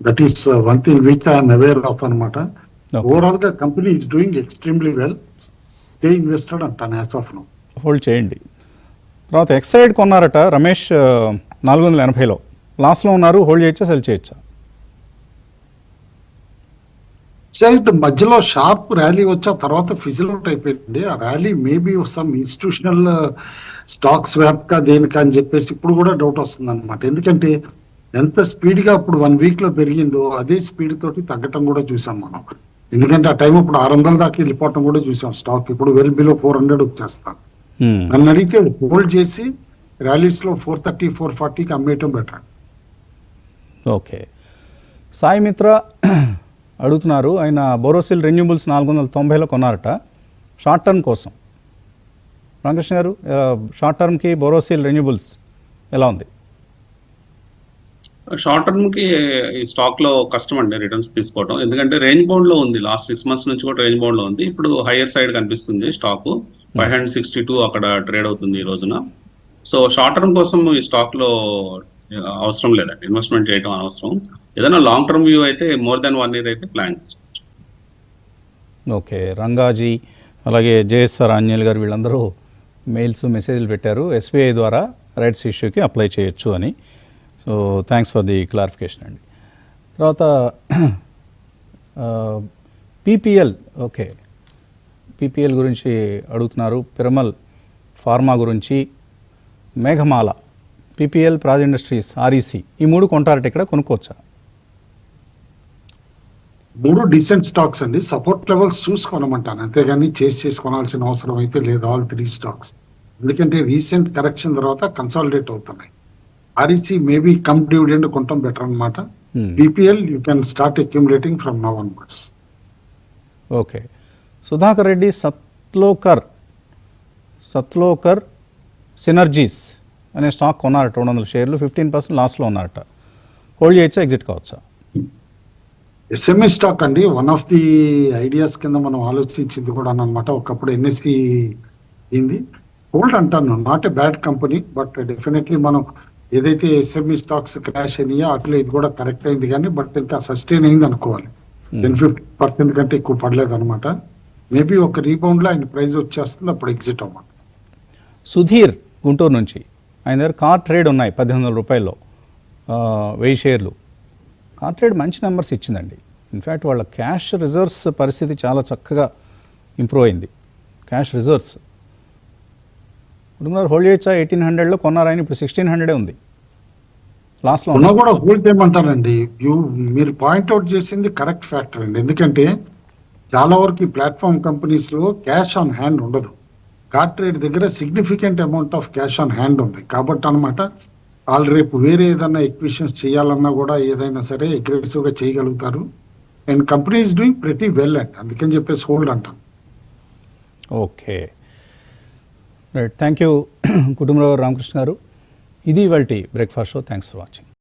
That is one thing which I'm aware of అనమాట. ఓవరాల్ గా company is doing extremely well. Stay invested అంటాను యాజ్ ఆఫ్ నౌ. హోల్డ్ చేయండి. తర్వాత ఎక్సైడ్ కొన్నారట రమేష్ 480లో, లాస్ట్లో ఉన్నారు. హోల్డ్ చేయొచ్చా, సెల్ చేయొచ్చా? సైడ్ మధ్యలో షార్ప్ ర్యాలీ వచ్చా తర్వాత ఫిజిల్ అవుట్ అయిపోయింది. ఆ rally maybe some institutional stocks వ్యాప్ గా దేనికా అని చెప్పేసి ఇప్పుడు కూడా డౌట్ వస్తుంది అనమాట. ఎందుకంటే ఎంత స్పీడ్ గా ఇప్పుడు 1 వీక్ లో పెరిగిందో అదే స్పీడ్ తోటి తగ్గటం కూడా చూసాం మనం. ఎందుకంటే ఆ టైం ఇప్పుడు 600 దాకా వెళ్ళిపోవటం కూడా చూసాం స్టాక్. ఇప్పుడు వెల్ బిలో 400 వచ్చేస్తాం. నన్ను అడిగితే హోల్డ్ చేసి ర్యాలీస్ లో 430, 440కి అమ్మేయటం బెటర్. ఓకే, సాయి మిత్ర అడుగుతున్నారు, ఆయన బోరోసిల్ రెన్యూబుల్స్ 490లో కొన్నారట షార్ట్ టర్మ్ కోసం. రామకృష్ణ గారు, షార్ట్ టర్మ్కి బోరోసిల్ రెన్యూబుల్స్ ఎలా ఉంది? షార్ట్ టర్మ్ కి ఈ స్టాక్ లో కష్టం అండి రిటర్న్స్ తీసుకోవడం. ఎందుకంటే రేంజ్ బౌండ్ లో ఉంది, లాస్ట్ 6 months నుంచి కూడా రేంజ్ బౌండ్ లో ఉంది. ఇప్పుడు హైయర్ సైడ్ కనిపిస్తుంది స్టాక్. 562 అక్కడ ట్రేడ్ అవుతుంది ఈ రోజున. సో షార్ట్ టర్మ్ కోసం ఈ స్టాక్ లో అవసరం లేదండి, ఇన్వెస్ట్మెంట్ చేయడం అనవసరం. ఏదైనా లాంగ్ టర్మ్ వ్యూ అయితే మోర్ దాన్ 1 year అయితే ప్లాన్ చేసుకోవచ్చు. ఓకే, రంగాజీ అలాగే జేఎస్ఆర్ ఆంజనేయులు గారు వీళ్ళందరూ మెసేజ్లు పెట్టారు ఎస్బీఐ ద్వారా రైట్స్ ఇష్యూకి అప్లై చేయొచ్చు అని. So thanks for the clarification అండి. తర్వాత పీపీఎల్, ఓకే, పీపీఎల్ గురించి అడుగుతున్నారు. పిరమల్ ఫార్మా గురించి, Meghamala, PPL, Praj Industries, REC, ఈ 3 కొంటారట. ఇక్కడ కొనుక్కోవచ్చా? 3 డీసెంట్ స్టాక్స్ అండి. సపోర్ట్ లెవెల్స్ చూసుకోనమంటాను, అంతేగాని చేసి కొనాల్సిన అవసరం అయితే లేదు ఆల్ 3 స్టాక్స్. ఎందుకంటే రీసెంట్ కరెక్షన్ తర్వాత కన్సాలిడేట్ అవుతున్నాయి. ఆర్ఈసీ మేబీ కమ్ డివిడెండ్ కొంటాం బెటర్ అనమాట. PPL you can start accumulating from now onwards. Okay, Sudhakar Reddy Sathlokhar Synergies అనే స్టాక్ కొన్నారట 200 షేర్లు, 15% లాస్లో ఉన్నారట. హోల్డ్ చేయొచ్చా, ఎగ్జిట్ కావచ్చా? ఎస్ఎంఈ స్టాక్ అండి. వన్ ఆఫ్ ది ఐడియాస్ కింద మనం ఆలోచించింది కూడా అనమాట. ఒకప్పుడు ఎన్ఎస్సి అయింది. హోల్డ్ అంటాను, not a bad company, but definitely మనం ఏదైతే ఎస్ఎంఈ స్టాక్స్ క్రాష్ అయినాయో అట్లా ఇది కూడా కరెక్ట్ అయింది కానీ బట్ ఇంకా సస్టైన్ అయింది అనుకోవాలి. 10-15% కంటే ఎక్కువ పడలేదు అనమాట. మేబీ ఒక రీబౌండ్ లో ఆయన ప్రైస్ వచ్చేస్తుంది, అప్పుడు ఎగ్జిట్ అవ్వాలి. సుధీర్ గుంటూరు నుంచి, ఆయన దగ్గర కార్ ట్రేడ్ ఉన్నాయి 1800 రూపాయల్లో, 1000 షేర్లు. కార్ ట్రేడ్ మంచి నెంబర్స్ ఇచ్చిందండి. ఇన్ఫ్యాక్ట్ వాళ్ళ క్యాష్ రిజర్వ్స్ పరిస్థితి చాలా చక్కగా ఇంప్రూవ్ అయింది. క్యాష్ రిజర్వ్స్ ఇప్పుడు హోల్డ్ చేయొచ్చా? 1800లో కొన్నారాయని, ఇప్పుడు 1600 ఉంది లాస్ట్లో. కూడా హోల్డ్ చేయమంటారండి. మీరు పాయింట్అవుట్ చేసింది కరెక్ట్ ఫ్యాక్టర్ అండి. ఎందుకంటే చాలా వరకు ఈ ప్లాట్ఫామ్ కంపెనీస్ లో క్యాష్ ఆన్ హ్యాండ్ ఉండదు. కార్ ట్రేడ్ దగ్గర significant amount of cash on hand ఉంది కాబట్టి అనమాట. వాళ్ళు రేపు వేరే ఏదైనా ఎక్విషన్స్ చేయాలన్నా కూడా ఏదైనా సరే అగ్రెసివ్ గా చేయగలుగుతారు. And company is doing pretty well అండి, అందుకని చెప్పేసి హోల్డ్ అంటాం. Okay, right, thank you Kutumbarao Ramakrishna గారు. ఇది ఇవాల్టి breakfast show. Thanks for watching.